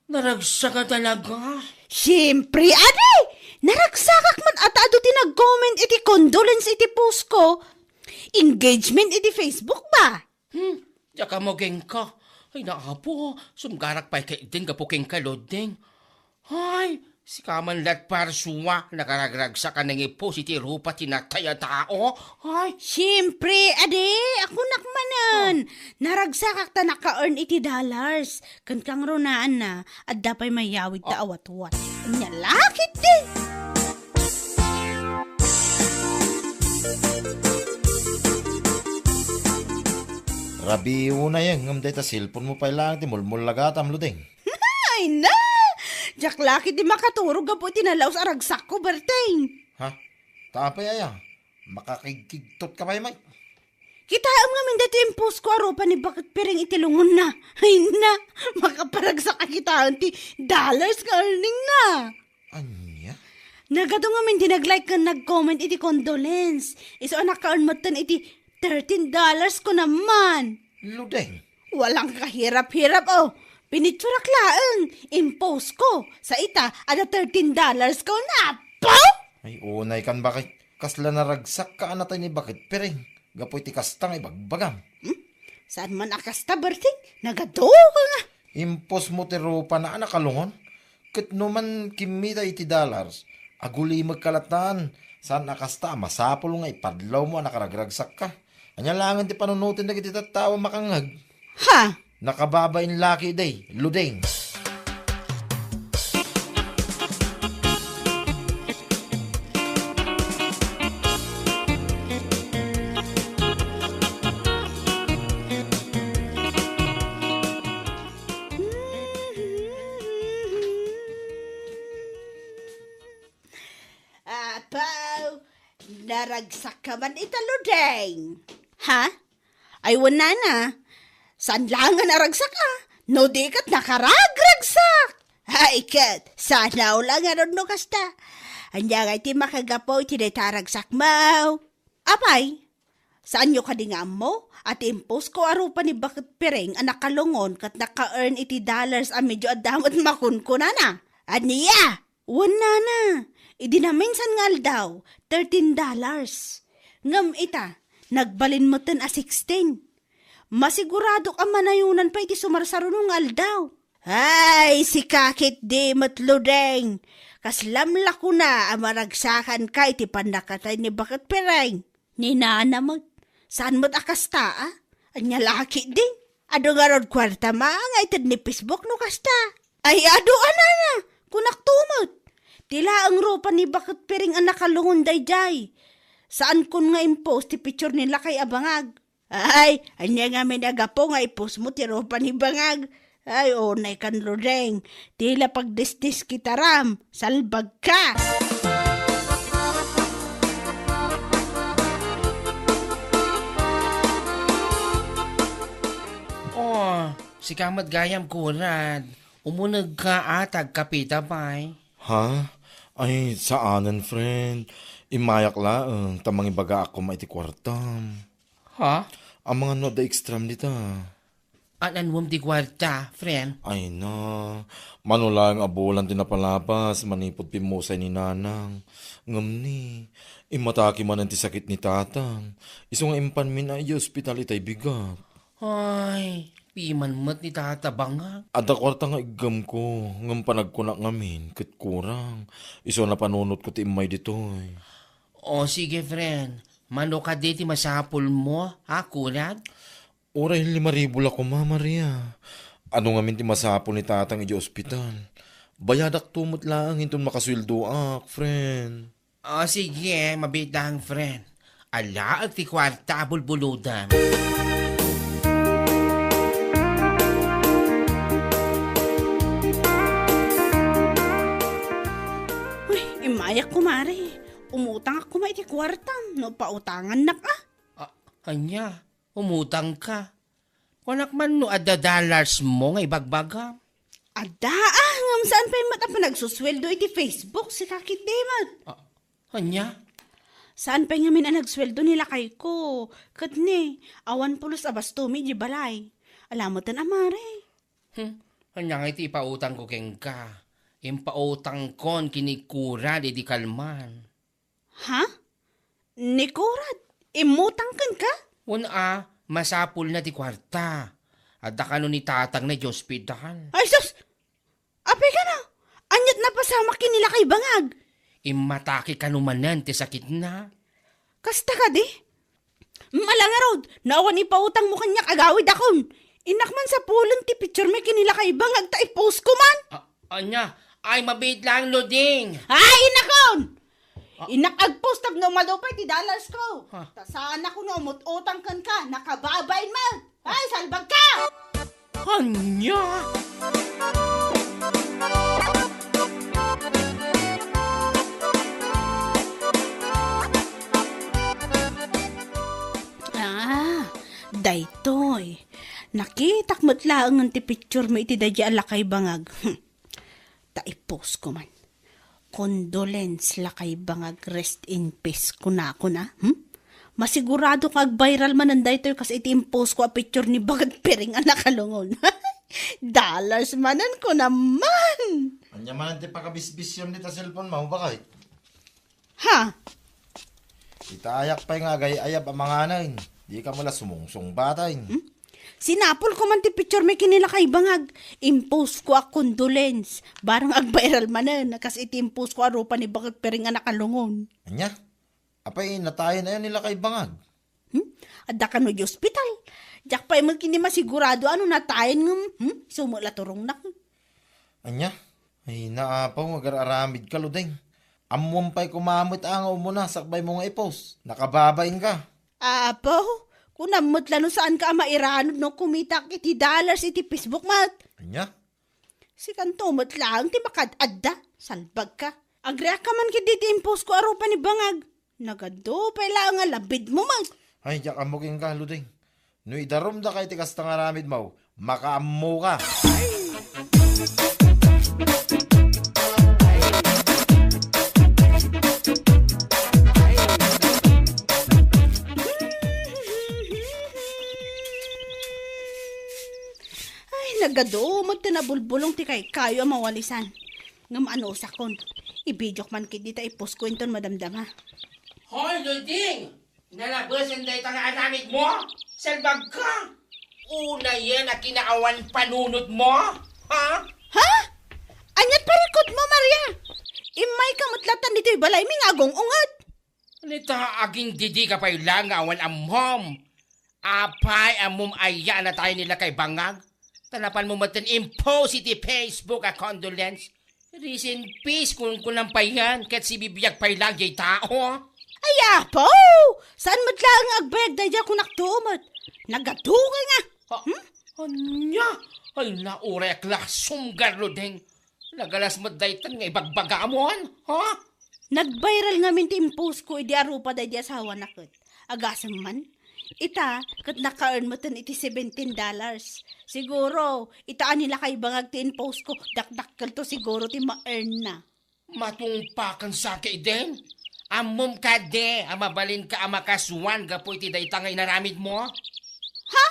Naragsa ka talaga. Siyempre, ade! Naragsakak man at ado tinag-comment iti condolence iti post ko. Engagement iti Facebook ba? Tsaka mo geng ka. Ay naapo, sumgarak pa kay din kapukeng kalodeng. Ay, si kaman lat parsuwa, nakaragragsa ka nang ipos iti rupa tinataya tao. Ay, Siyempre, ade! Ako nakmanan. Naragsakak ta naka-earn iti dollars. Kan kang runaan na, at dapay mayawid ta awat-wat. Anya lakit din! Rabi una yan, ngam day ta cellphone mo pa lang, ti mulmul lagatam ludeng. Ay na! Jak lakit di makaturog po tinalaw sa aragsak ko, Berteng. Ha? Tapay aya, makakigkigtot ka pa may. Kita ang nga min dati yung post ko aropa ni bakit piring itilungon na. Ay na! Makaparagsak ka kita ti dollars ka earning na. Anya? Nagato nga min dinag-like ka nag-comment iti condolence. Iso anak ka mo tan iti $13 ko naman. Ludeng. Walang kahirap-hirap oh. Pinitsurak laang. Impose ko. Sa ita, ada $13 ko na. Pow! Ay unay kan bakit kasla naragsak ka anatay ni bakit piring. Gapoy ti kastang ibagbagam. Saan man akasta, Berting? Nagado ka nga. Impos mo ti rupa na anakalungon. Kat numan kimita iti dollars. Aguli magkalatan. Saan nakasta, masapol nga ipadlaw mo nakaragragsak ka. Anya langan ti panunutin na kiti tattawa makangag. Ha? Nakababain laki day, ludeng. Apaw, naragsak ka man italudeng. Ha? Ay wala na. Saan lang nga naragsak ka? No di kat nakaragragsak. Ay kat, sana lang nga ron no kasta. Anya nga iti makagapo iti detaragsak mo. Apay, saan nyo kadingam mo? At impos ko arupa ni bakit pireng anak kalungon kat naka-earn iti dollars a medyo adamot makunkunan na. Aniya, wala na. Idinaminsan ngal daw, $13. Ngam ita, nagbalin mo tan a 16. Masigurado ka manayunan pa iti sumarsarunong aldaw. Ay, si kakit di matludeng. Kaslamla ko na amaragsakan ka iti pandakatay ni bakit pereng. Ni nana mo, saan mo't akasta ah? Anya laki din. Ado nga rod kwarta nga itad ni Facebook no kasta. Ay ado anana, kunak tumot. Tila ang rupa ni bakit pereng ang nakalungon dayjay. Saan kun nga impost ti picture nila kay abangag. Ay, anya nga may nagapo nga ipost mo ti rupa ni bangag. Ay, onay kan lodeng. Tila pagdistis kita ram, salbag ka. oh, si kamat gayam kurad. Umunag ka atag kapita pa'y. Ha? Ay, saanan friend? Imayak laang, tamang ibaga ako maiti kwartam. Ha? Ang mga no da extram dita. Anan mo di kwarta, friend? Ay na, manulang abulan tinapalabas, manipod pimusay ni nanang. Ngam ni, imataki man ang sakit ni tatang. Iso nga impan min ay hospital itay bigat. Ay, piman mo't ni tatabanga. Ada kwarta nga igam ko, ngam panagkunak ngamin, kit kurang. Iso na panunot ko ti imay ditoy. O sige, friend. Mano ka di ti masapul mo, ha, kurad? Oray 5,000 ako ma, Maria. Ano nga min ti masapol ni tatang iji ospital? Bayadak tumot lang, hinton makasweldo ak, friend. O sige, mabitang friend. Ala, at ti kwarta bulbuludan. Uy, imayak ko mare. Umutang ako maiti kwartam. No pautangan na ka. Anya, umutang ka. Wanak man no ada dollars mo nga ibagbaga. Ada ngam saan pa yung mata pa nagsusweldo iti Facebook si kakit David. Anya? Saan pa nga min ang nagsweldo nila kay ko? Kat ni, awan pulos abas tumi di balay. Alamotan amare. Kanya nga iti ipautang ko keng ka. Impautang kon kinikura di kalman. Ha? Nikurad, imutang kan ka? Una, masapul na di kwarta. Adda ka ni tatang na di ospital. Ay sus! Apay ka na! Anyat na pasama kinila kay bangag. Imatake ka numanan ti sakit na. Kasta ka di? Malanga rod, naawan ipautang mo kanya agawid akon. Inakman sa pulon ti picture may kinila kay bangag ta i-post ko man. Anya, ay mabait lang Luding. Ay, inakon! Inakag-post ag no malupay ti dollars ko. Ha? Tasaan ako no umututang kan ka, nakababain man. Ay, salbag ka! Anya? Daytoy. Nakitak mo't laang ng ti picture mo iti dadya alakay bangag. Ta-post ko man. Condolence lakay bangag, rest in peace ko na. Masigurado kag viral man ang daytoy kasi iti post ko a picture ni Bagad Piring ang nakalungon. Dollars manan ko naman. Anya man ang ti pakabisbisyon dita cellphone mo, bakit? Ha? Itaayak pa nga gay-ayab ang mga anayin. Di ka mula sumungsong batay. Sinapol ko man ti picture may kinila kay bangag. Impose ko a condolence. Barang ag-viral manan. Kasi iti impose ko a rupa ni Bagad Piring ang nakalungon. Anya? Apay, natayin na yan nila kay bangag. Adda ka no di ospital. Diyak pa yung kini masigurado ano natayin ng sumula turong na. Anya? Ay, naapaw, mag-araramid ka, Ludeng. Amuan pa'y kumamit ang mo na, sakbay mo nga i-post. Nakababain ka. Apo, kung namot lalo saan ka mairanod no kumita iti dollars iti Facebook mat. Anya? Si kantomot lang ti makadadda. Salbag ka. Agreak ka man kiti impose ko arupa ni bangag. Nagado pa lang nga labid mo man. Ay, diyak amukin ka, Ludeng. No idarom da kay tikas tang aramid mo, makaammo ka. Nagado mo tinabulbulong ti kay kayo ang mawalisan. Ngam ano sakon. Ibidyok man kit dita ipost ko inton madamdama. Hoy, Luding! Nalabasan dahi tang aramid mo? Salbag ka! Una yan na kinaawan panunod mo? Ha? Ha? Anyat parikot mo, Maria! Imay kamutlatan dito'y balay ming agong ungat. Nita aging didi ka pa'y lang awan amhom. Apay amum aya na tayo nila kay bangag. Tanapan mo matan impose iti Facebook a condolence. Recent peace kung lang pa yan, kat si bibiyag pa'y lang jay tao. Ay, apo! Saan mo't lang agbayag dadya kung naktumot? Nagatugay nga! Anya? Ay naure klasong garlodeng. Nagalas mo daytan nga ibagbaga amon, ha? Nag-viral nga min ti impose ko idi arupa dadya asawa nakot. Agasam man. Ita, kat naka-earn mo tan iti $17. Siguro, itaan nila kay bangag ti impose ko. Dakdakkel to siguro ti ma-earn na. Matungpakan sa kay din. Amom ka de, amabalin ka amakaswan gapo iti dayta nga inaramid mo. Ha?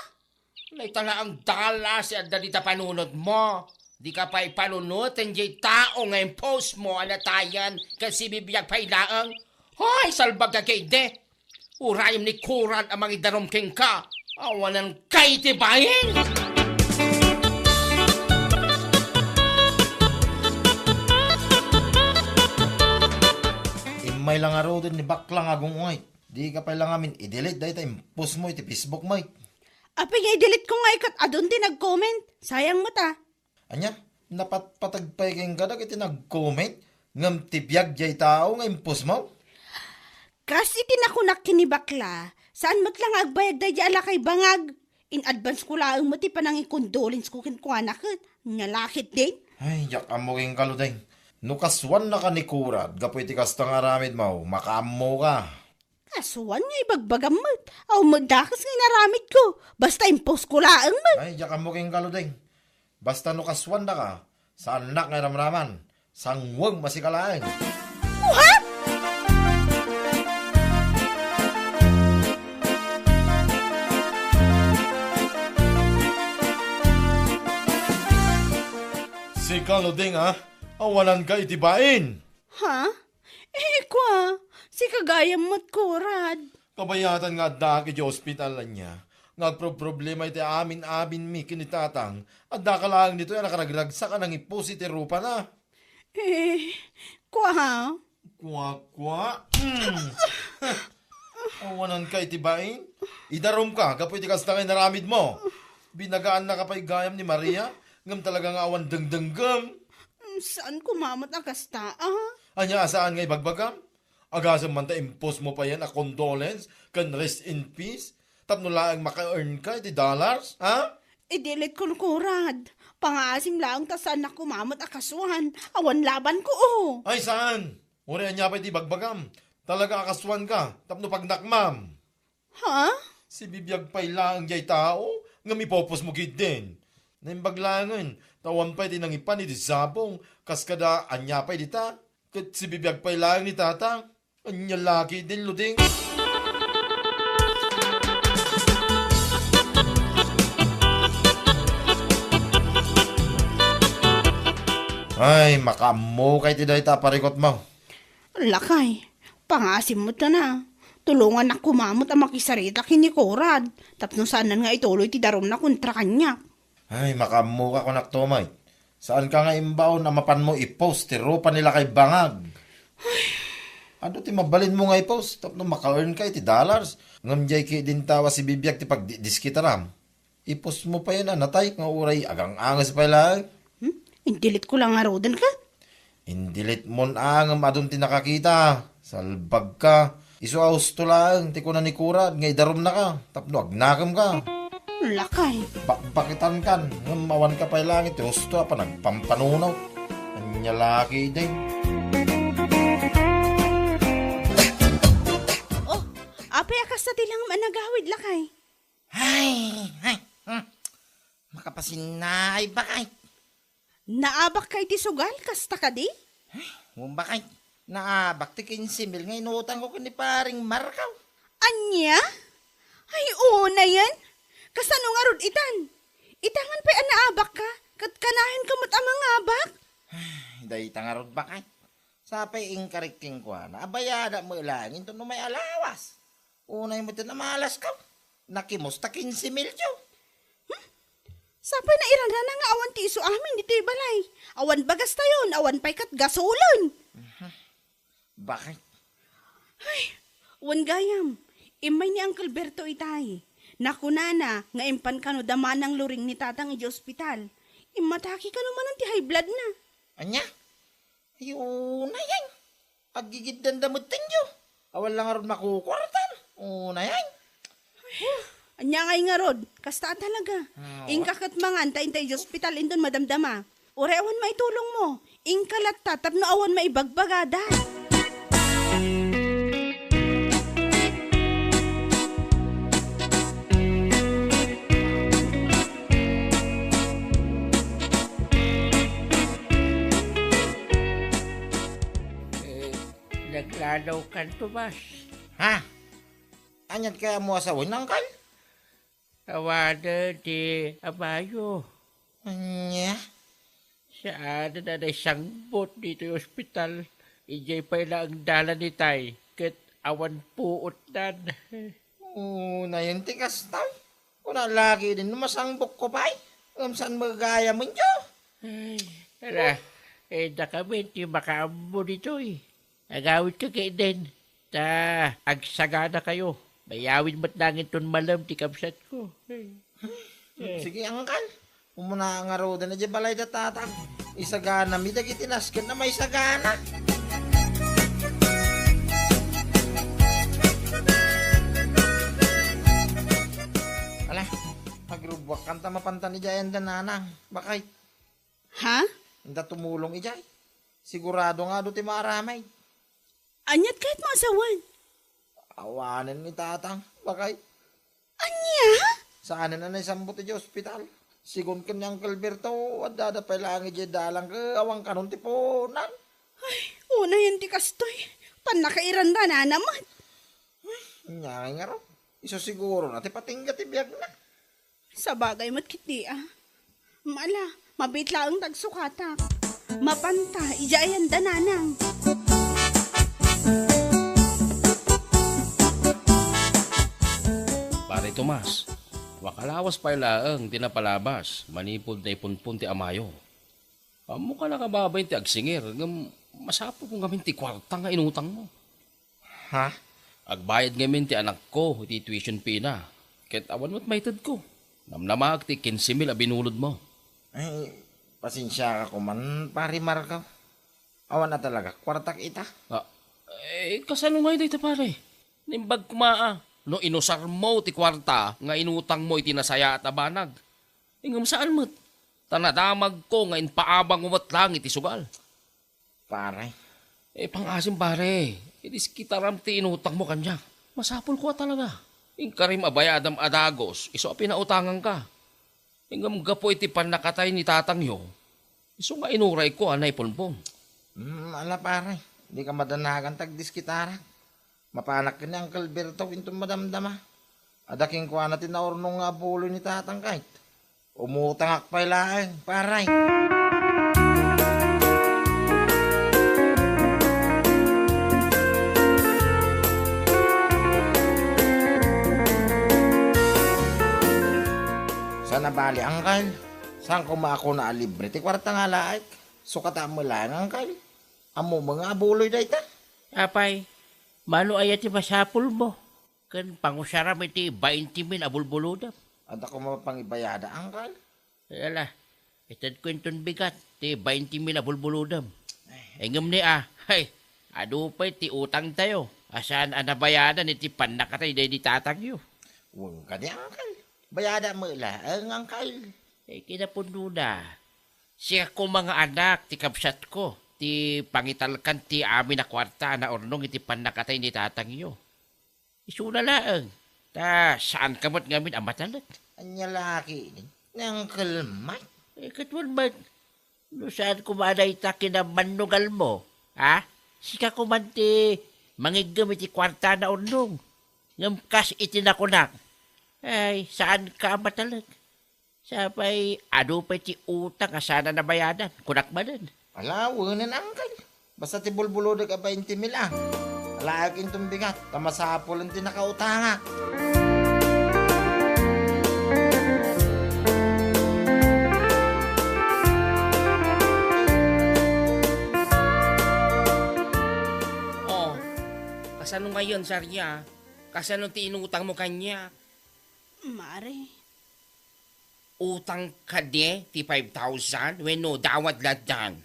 Laytala ang dala si adda dita panunod mo. Di ka pa'y panunod, jay tao nga impose mo alatayan kasi bibiyag pa'y laang. Hoy, salbag ka kay de. Urayom ni Kuran amang idarom king ka. Awanan kay tibayin. Imay lang aro din ni baklang agong ungay. Di ka pa lang amin i-delete dahil tayo post mo iti Facebook mo. Apay nga i-delete ko nga ikat adon din nag-comment. Sayang mo ta. Anya? Napatpatagpay kayong gadag iti nag-comment. Ngam tibiyag jay tao nga impos mo. Kasi tinakunak kinibakla, saan mo't lang agbayag da ala kay bangag. In advance ko lang mo ti panang i-condolence ko kinkuanakit. Ngalakit din. Ay, yak amo kayong kaludeng. Nukaswan na ka ni Kurad, gapoy ti kastang aramid mo, makaammo ka. Kasuan nga ibagbagam mo. Aw magdakas nga naramid ko. Basta impose ko lang mo. Ay, yak amo kayong kaludeng. Basta nukaswan na ka, sa anak nga ramraman, sangwag masikalain. Uha? Teka, Luding ha. Awanan ka itibain. Ha? Kwa, si kagayam mo't kurad. Kabayatan nga daki di hospital niya. Problema iti amin mi kinitatang. At daka lang nito yan nakaragragsa ka ng ipos iti rupa na. Kwa, Kwa. Awanan ka itibain. Idarom ka, kapoy iti kasta kay naramid mo. Binagaan na kapay gayam ni Maria. Ngam talagang awan dengdenggam. saan kumamot ang kasta, Anya asaan nga ibagbagam? Agasam man ta impos mo pa yan a condolence kan rest in peace? Tapno laang maka-earn ka iti dollars, ha? Idilit ko kurad. Pangasim lang ta saan na kumamot ang kasuhan. Awan laban ko, Ay saan? Uri anya pa iti bagbagam. Talaga akaswan ka, tapno pagnakmam. Ha? Si bibiyag pa'y laang jay tao, nga mipopos mo gid din. Naimbaglangan, tawan pa'y iti nangipan iti sabong, kaskada anya pa'y dita. Kat si bibiyag pa'y laang ni tatang, anya laki din Luding. Ay, makamo kay ti dayta parikot mo. Lakay, pangasim mo ta na. Tulungan na kumamot ang makisarita kini kurad. Tapno saanan nga ituloy ti darom na kontra kanya. Ay, makamo ka kunak tomay. Saan ka nga imbaw na mapan mo i-post ti rupa nila kay bangag? Ano ti mabalin mo nga i-post? Tapno maka-earn ka iti dollars. Ngam jay ki din tawa si bibiyag ti pagdiskitaram. I-post mo pa yan natay nga uray agang angas pa lang. Indilit ko lang nga rodan ka. Indilit mon angam adun ti nakakita. Salbag ka. Isu austo lang ti kuna ni kurad nga idarom na ka. Tapno agnakam ka. Lakay. Bakitan kan. Ngam awan ka pa lang iti usto pa nagpampanunaw. Anya laki din. Oh, apay akas sa tilang managawid lakay. Ay. Makapasinay bakay. Naabak kay ti sugal, kasta ka di? Bakay. Naabak ti 15 mil nga inutang ko ni paring Markaw. Anya? Ay, una yan. Kasano nga rod itan? Itangan pa'y naabak ka, kat kanahin kamot ang mga abak? Day tangarod bakay. Sapay ingkariking ko na abayada mo ilangin to no may alawas. Unay mo to na malas ka. Nakimos ta 15 mil yo. Sapay na iranda na nga awan ti iso amin dito'y balay. Awan bagas tayon, awan pa'y kat gasolon. Bakit? Wan gayam, imay ni Uncle Berto itay. Nakunana, nga impan ka no daman ng luring ni tatang iji ospital. Imataki ka naman ang ti high blood na. Anya? Ayun na yan. Agigid dandamot tinyo. Awal lang aron makukwartan. Una yan. Anya ngay nga rod, kasta talaga. Ingkakat mangan ta intay iji ospital indon madamdama. Ure awan maitulong mo. Ingkalat tatap no awan maibagbagada. Naglalaw ka, Tomas. Ha? Anyan kaya mo asawin ng kal? Tawanan di Amayo. Anya? Saan na isang bot dito yung ospital. Ijay pa na ang dala ni Tay. Kat awan puot nan. Na yun tikas tayo. Kuna lagi din masangbok ko pa eh. Saan magagaya mo nyo? Ay, tara. Nakamit yung makaambo dito eh. Agawit ka kayo din. Agsagana kayo. Mayawin mo't nangin ton malam ti kapsat ko. Sige, angkal. Umuna nga roda na dyan balay da tatang. Isagana, mi dagi tinaskin na may sagana. Ala, magrubwak kanta mapanta ni Jayan da nanang. Bakay, Ha? hindi tumulong ijay. Sigurado nga do ti maramay. Anyat kahit maasawan. Awanan ni tatang. Bakay, Anya? saan na naisambot ti ospital? Sigon kanyang Calberto, adada pa lang ijay dalang ka, awang kanon ti ponan. Una yan ti kastoy. Panakairanda na naman. Nyay nga ro. Iso siguro na ti patingga ti biyag na. Sa bagay mo't kiti Mala, mabit lang ang tagsukatak. Mapanta, ijayan dananang. Pare Tomas, wakalawas pa ilaang tinapalabas, manipod na ipunpun ti amayo. Amo ka nakababay ti agsingir, ngam masapo kong gamin ti kwarta nga inutang mo. Ha? Agbayad ngamin ti anak ko, ti tuition fee na. Ket awan mo't maitad ko. Namnamag ti 15,000 a binulod mo. Ay, pasensya ka ko man, pare Marco. Awan na talaga, kwartak ita. Ah, kasano nga ito pare? Nimbag kumaa. No inusar mo ti kwarta, nga inutang mo iti nasaya at abanag. Ingam saan mo't? Tanadamag ko nga inpaabang umat lang iti sugal. Pare, Pangasim pare, itis kitaram ti inutang mo kanya. Masapol ko talaga. Ingkarim abayadam adagos, iso pinautangan ka. Ingam gapo iti panakatay ni tatangyo. Iso nga inuray ko anay punpon. ala pare, di ka madanagan tagdis kitara. Mapanak ka ni Uncle Berto into madamdama. Adaking kuha natin na ornong nga buloy ni tatang kahit. Umutang akpay laeng, paray. Sana bali, Uncle. Saan ko maako na alibre? Ti kwarta nga laek. Sukata mo lang, Uncle. Amo mga buloy da ita. Apay, mano ayat ti masapul mo? Kan pangusaram iti 20,000 abulbuludam. At ako mapangibayada, Uncle. Ala, itad ko yung bigat, ti 20,000 abulbuludam. Engam ni hay, adupay ti utang tayo. Asan anabayadan iti panakatay day di tatagyo. Huwag ka di, Uncle. Bayada mo lang, Uncle. Kinapundo na. Siya ko mga anak, ti kapsat ko, ti pangitalkan ti amin na kwarta na ornong iti panakatay ni tatangyo. Isuna laang. Ta, saan kamot ngamin amatalag? Anya laki ni Uncle Mike. Katwan ba, no saan kumanay ta kinamanugal mo? Ha? Sika kumanti, mangigam iti kwarta na ornong. Ngamkas iti nakunak. Ay, saan ka amatalag? Sapay, ano pa iti utang asana na bayadan? Kunak manan. Ala, wunan, Uncle. Basta ti bulbulodag a 20,000 ah. Alaag intong bigat, tamasapol ang tinakautanga. Oh, kasano ngayon, Sarya? Kasano ti inutang mo kanya? Mare, Utang ka di, ti 5,000? Weno, dawat ladan.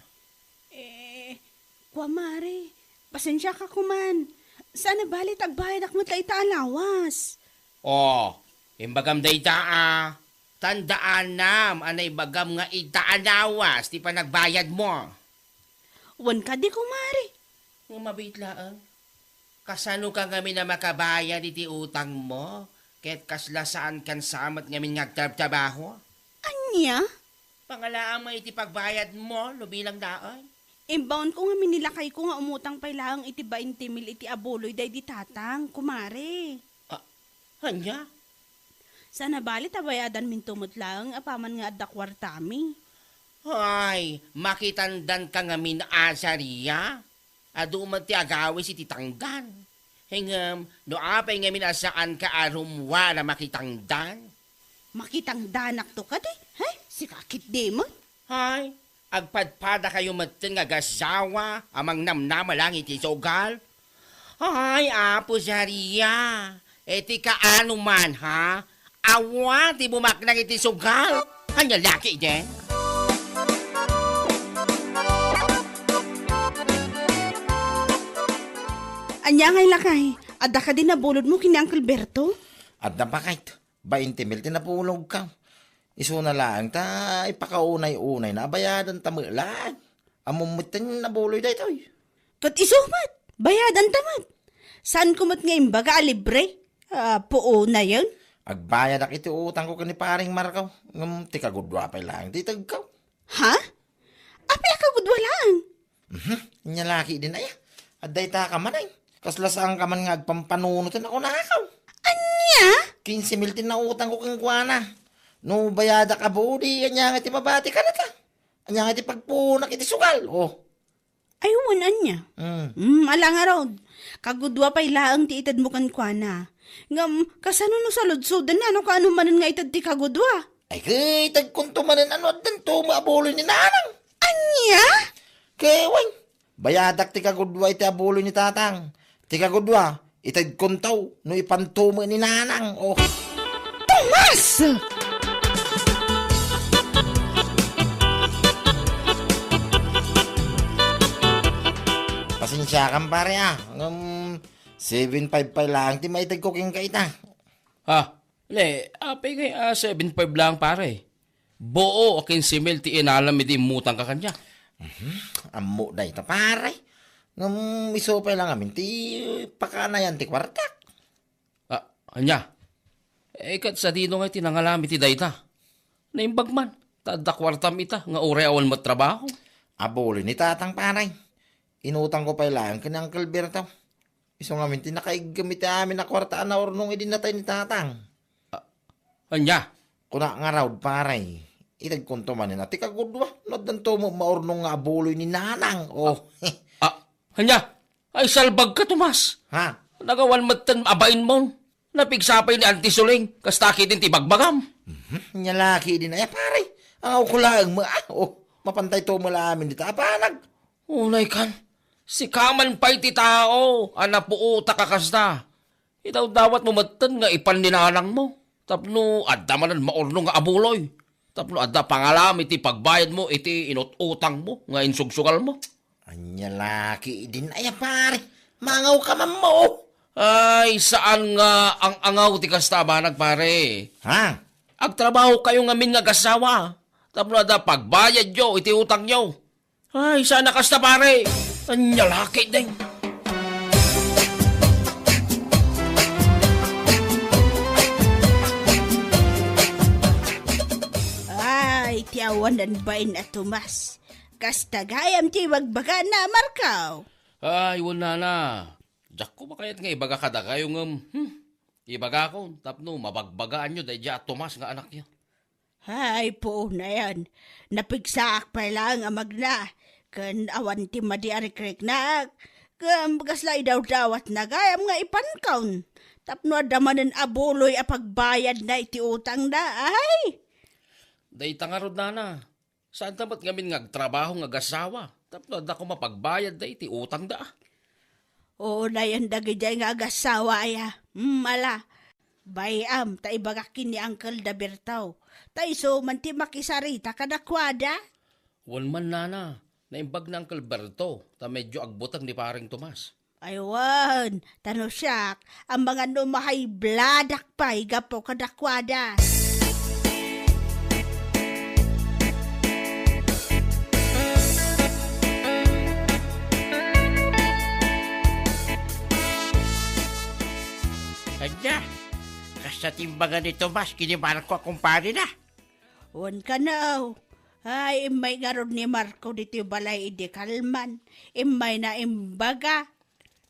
kwa mare, pasensya ka kuman. Sana balit agbayad akmat ka itaalawas. Oh, imbagam da itaa. Tandaan nam, anay bagam nga itaanawas, ti pa nagbayad mo. Wan ka di kumare. Nga mabait lang. Kasano ka ngamin na makabayad iti utang mo? Ket kaslasaan kan samat ngamin ngagtrabaho? Anya? Pangalaan mo iti pagbayad mo, lubilang daan. Imbaon ko nga minilakay ko nga umutang pa ilang iti 20,000 iti abuloy day di tatang, kumare. Hanya? Sana balit abayadan min tumot lang apaman nga adda kwartami. Ay, makitandan ka ngamin asariya. Adu man ti agawis iti tanggan. Hingam, no apay ngamin asaan ka arumwa na makitangdan. Makitang danak to ka di, hay? Si kakit di mo. Hay, agpadpada kayo matin nga gasawa, amang namnama lang iti sogal. Ay, apo Zaria, eti ka ano man ha? Awa, ti bumaknang iti sogal. Hanya laki din. Anya ngay lakay, adda ka din nabulod mo kini Uncle Berto? At napakait, 20,000 tinapulog ka. Iso na lang, ta ipakaunay-unay na bayadan tamulan. Amumutin na buloy da ito. Kat isumat, bayadan tamad. Saan kumot ngayon baga libre? Puo na yun? Agbayad ak iti utang ko kani paring Marco. Ngam tika gudwa pa lang, di tagkaw. Ha? Apay ka gudwalaan? Nya laki din ay. Aday ta ka man ay. Kaslasaan ka man nga agpampanunutin ako nakaw. Anya? 15,000 na utang ko kang kuwana. No bayada ka budi, anya nga ti mabati ka na ta. Anya nga iti pagpunak iti sugal. Oh. Ay, wanan niya. Alang araw. Kagudwa pa'y laang ti itad mo kan kwa na. Ngam, kasano no sa lodsodan na, no kaano manan nga itad ti kagudwa? Ay kay tagkuntumanin ano at danto maabuloy ni nanang. Anya? Kay wang. Bayadak ti kagudwa iti abuloy ni tatang. Ti kagudwa, itag kuntaw no ipantumo ni nanang. Oh. Tomas! Pasensya kang pare 7.5 pa lang ti maitag ko king kaita. Apay kay 7.5 lang pare. Boo o 15 mil ti inalam iti mutang ka kanya. Amo day ta pare. Isopay lang amin ti pakanayan ti kwartak. Anya? Kat sa dino nga tinangalami ti dayta. Naimbag man, tada kwartam ita, nga ure awan matrabaho. Abuli ni tatang paray. Inutang ko pa lang kini Uncle Berto. Iso nga minti nakaigamit amin na kwartaan na ornong idinatay ni tatang. Anya? Kuna nga raw paray. Itag kunto manin at ikagudwa. Nodanto mo maornong nga abuloy ni nanang. Oh. Anya? Ay salbag ka, Tomas. Ha? Nagawan matan abain mo. Napigsapay ni Auntie Suling. Kastaki din ti bagbagam. Nyalaki din ay paray. Ang ukulaang mapantay to mula amin dito. Apanag. Unay kan. Si kaman pa'y ti tao, anapuuta kakasta. Itaw dawat mo matan nga ipan ninanang mo. Tapno, adda manan maorno nga abuloy. Tapno, adda pangalam iti pagbayad mo, iti inututang mo, nga insugsugal mo. Anya laki din ay pare. Mangaw ka man mo. Ay, saan nga ang angaw ti kasta banag pare? Ha? Agtrabaho kayo nga min nga gasawa. Tapno, adda pagbayad nyo, iti utang nyo. Ay, sana kasta pare. Anya laki din. Ay, tiyawan dan bain at Tomas. Kasta gayam ti bagbaga na markaw. Ay, wala na. Diyak ko makayat nga ibaga kada kayo nga, ibaga ko, tapno, mabagbagaan nyo, dahil at Tomas nga anak niya. Ay, po na yan. Napigsaak pa lang ang magna. Kan awan ti madiarikrek na. Kan bagaslay daw dawat na gayam nga ipankawn. Tapno adamanan abuloy a pagbayad na iti utang na. Ay! Dahil tangarod na. Saan tamat ngamin ngagtrabaho nga gasawa? Tapno, ada ko mapagbayad dahil iti utang da. Oo na yan dagijay nga agasawa ya. Ala. Bayam, ta ibagakin ni Uncle Dabertaw. Ta iso man ti makisarita kadakwada. Wan man nana. Naimbag na Uncle Berto, ta medyo agbutang ni paring Tomas. Aywan, tano siyak, ang mga numahay bladak pa, igapo kadakwada. Anya, kasta timbangan ni Tomas, kinimarang ko kumpare na. Wan ka na, ay, imay nga ron ni Marco dito balay idi kalman. Imay na imbaga.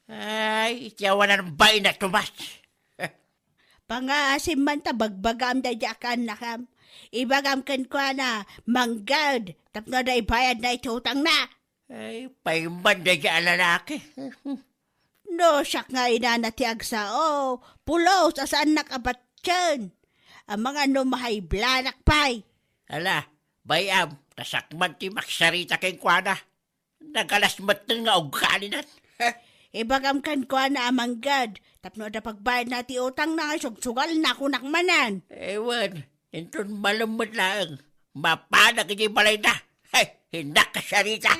Ay, itiyawan ng bain na Tomas. Pangasim man ta bagbagam da jakan na kam. Ibagam kan kwa na manggad. Tapno da ibayad na itutang na. Ay, paimban na yung lalaki. No, siyak nga inanatiag sa pulos asaan nakabatyan. Ang mga numahay blanak pay. Ala, bayam, tasakman ti maksarita kay Kwana. Nagalasmat na nga ugkalinan. Ibagam kan kwa na amanggad. Tapno da pagbayad na ti utang na sugsugal na kunakmanan. Ewan, inton malamot lang. Mapanak hindi balay na. Ay, hindak ka sarita.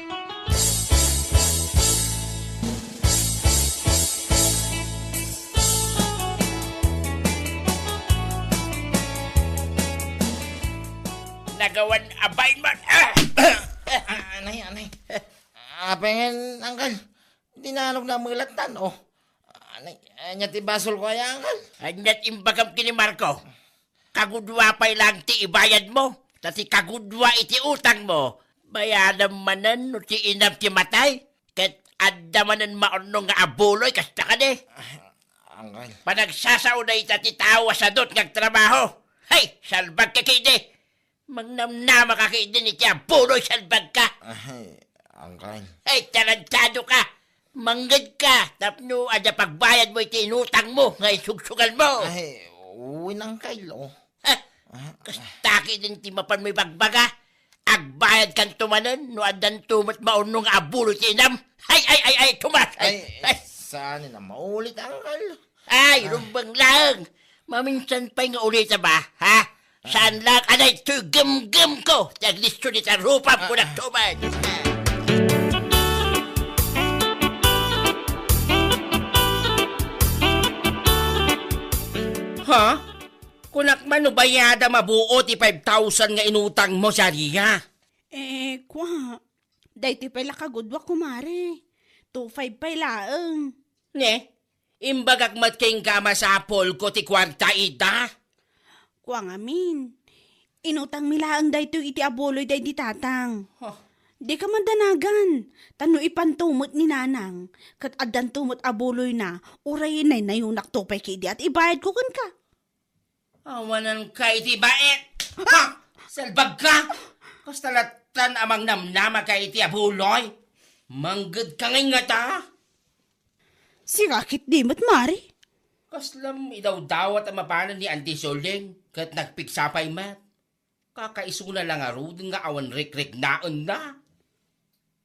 Nagawan abay man. Anay. Pengen, Uncle. Hindi na na mulatan, Anay, ti basol ko ay, Uncle. Anyat imbagam kini Marco. Kagudwa pa'y lang ti ibayad mo. Tati kagudwa iti utang mo. Bayadan manan no ti inam ti matay. Ket adda manan maunong nga abuloy kasta ka di. Uncle. Panagsasaw na ita ti tawa sa dot ngag trabaho. Hay, salbag ka kidi. Mangnamnama ka kay din iti abuloy salbag ka. Ay, Uncle. Ay, tarantado ka. Manggad ka. Tapno, ada pagbayad mo iti inutang mo. Ngay sugsugal mo. Ay, uwi ng Kyle, oh. Ha? Kastaki din ti mapan mo ibagbaga. Agbayad kan tumanan. No adan tumat maunong abuloy ti inam. Ay, tumas. Ay, saan na maulit, Uncle? Ay, rumbang lang. Maminsan pa'y nga ulit ba, ha? Saan lang, anay, ito'y gam-gam ko. Taglisto ni sa rupa ko na tumad. Ha? Kunak man no bayada mabuo ti 5,000 nga inutang mo sa riya. Kwa. Dayti pala kagudwa kumare. 2.5 pa laang. Ne? Imbagak mat kayong kamasapol ko ti kwarta ida. Kwa nga min. Inutang milaang dayto iti aboloy day di tatang. Di ka man danagan. Tano ipantumot ni nanang. Kat adan tumot aboloy na. Urayin na yung naktupay kidi at ibayad ko kan ka. Awanan ka iti baet. Ha? Salbag ka? Kastalatan amang namnama ka iti abuloy. Manggad ka ngay nga ta. Sirakit di mat mari. Kaslam idaw dawat ang mapanan ni Auntie Soling. Kat nagpiksapay mat. Kakaisuna lang arud nga awan rik-rik naon na.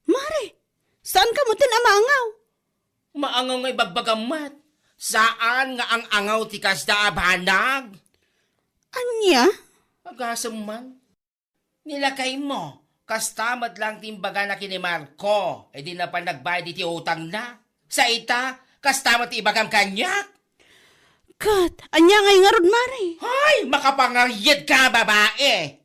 Mari, saan ka mo tinamangaw? Maangaw nga ibagbagam mat. Saan nga ang angaw ti kasda abanag? Anya? Agasam man. Nilakay mo. Kastamad lang timbaga na kini Marco. E di na pa nagbayad iti utang na. Sa ita, kastamad ti ibagam kanyak. Kat, anya ngay nga rod mari. Hay, makapangaryad ka babae.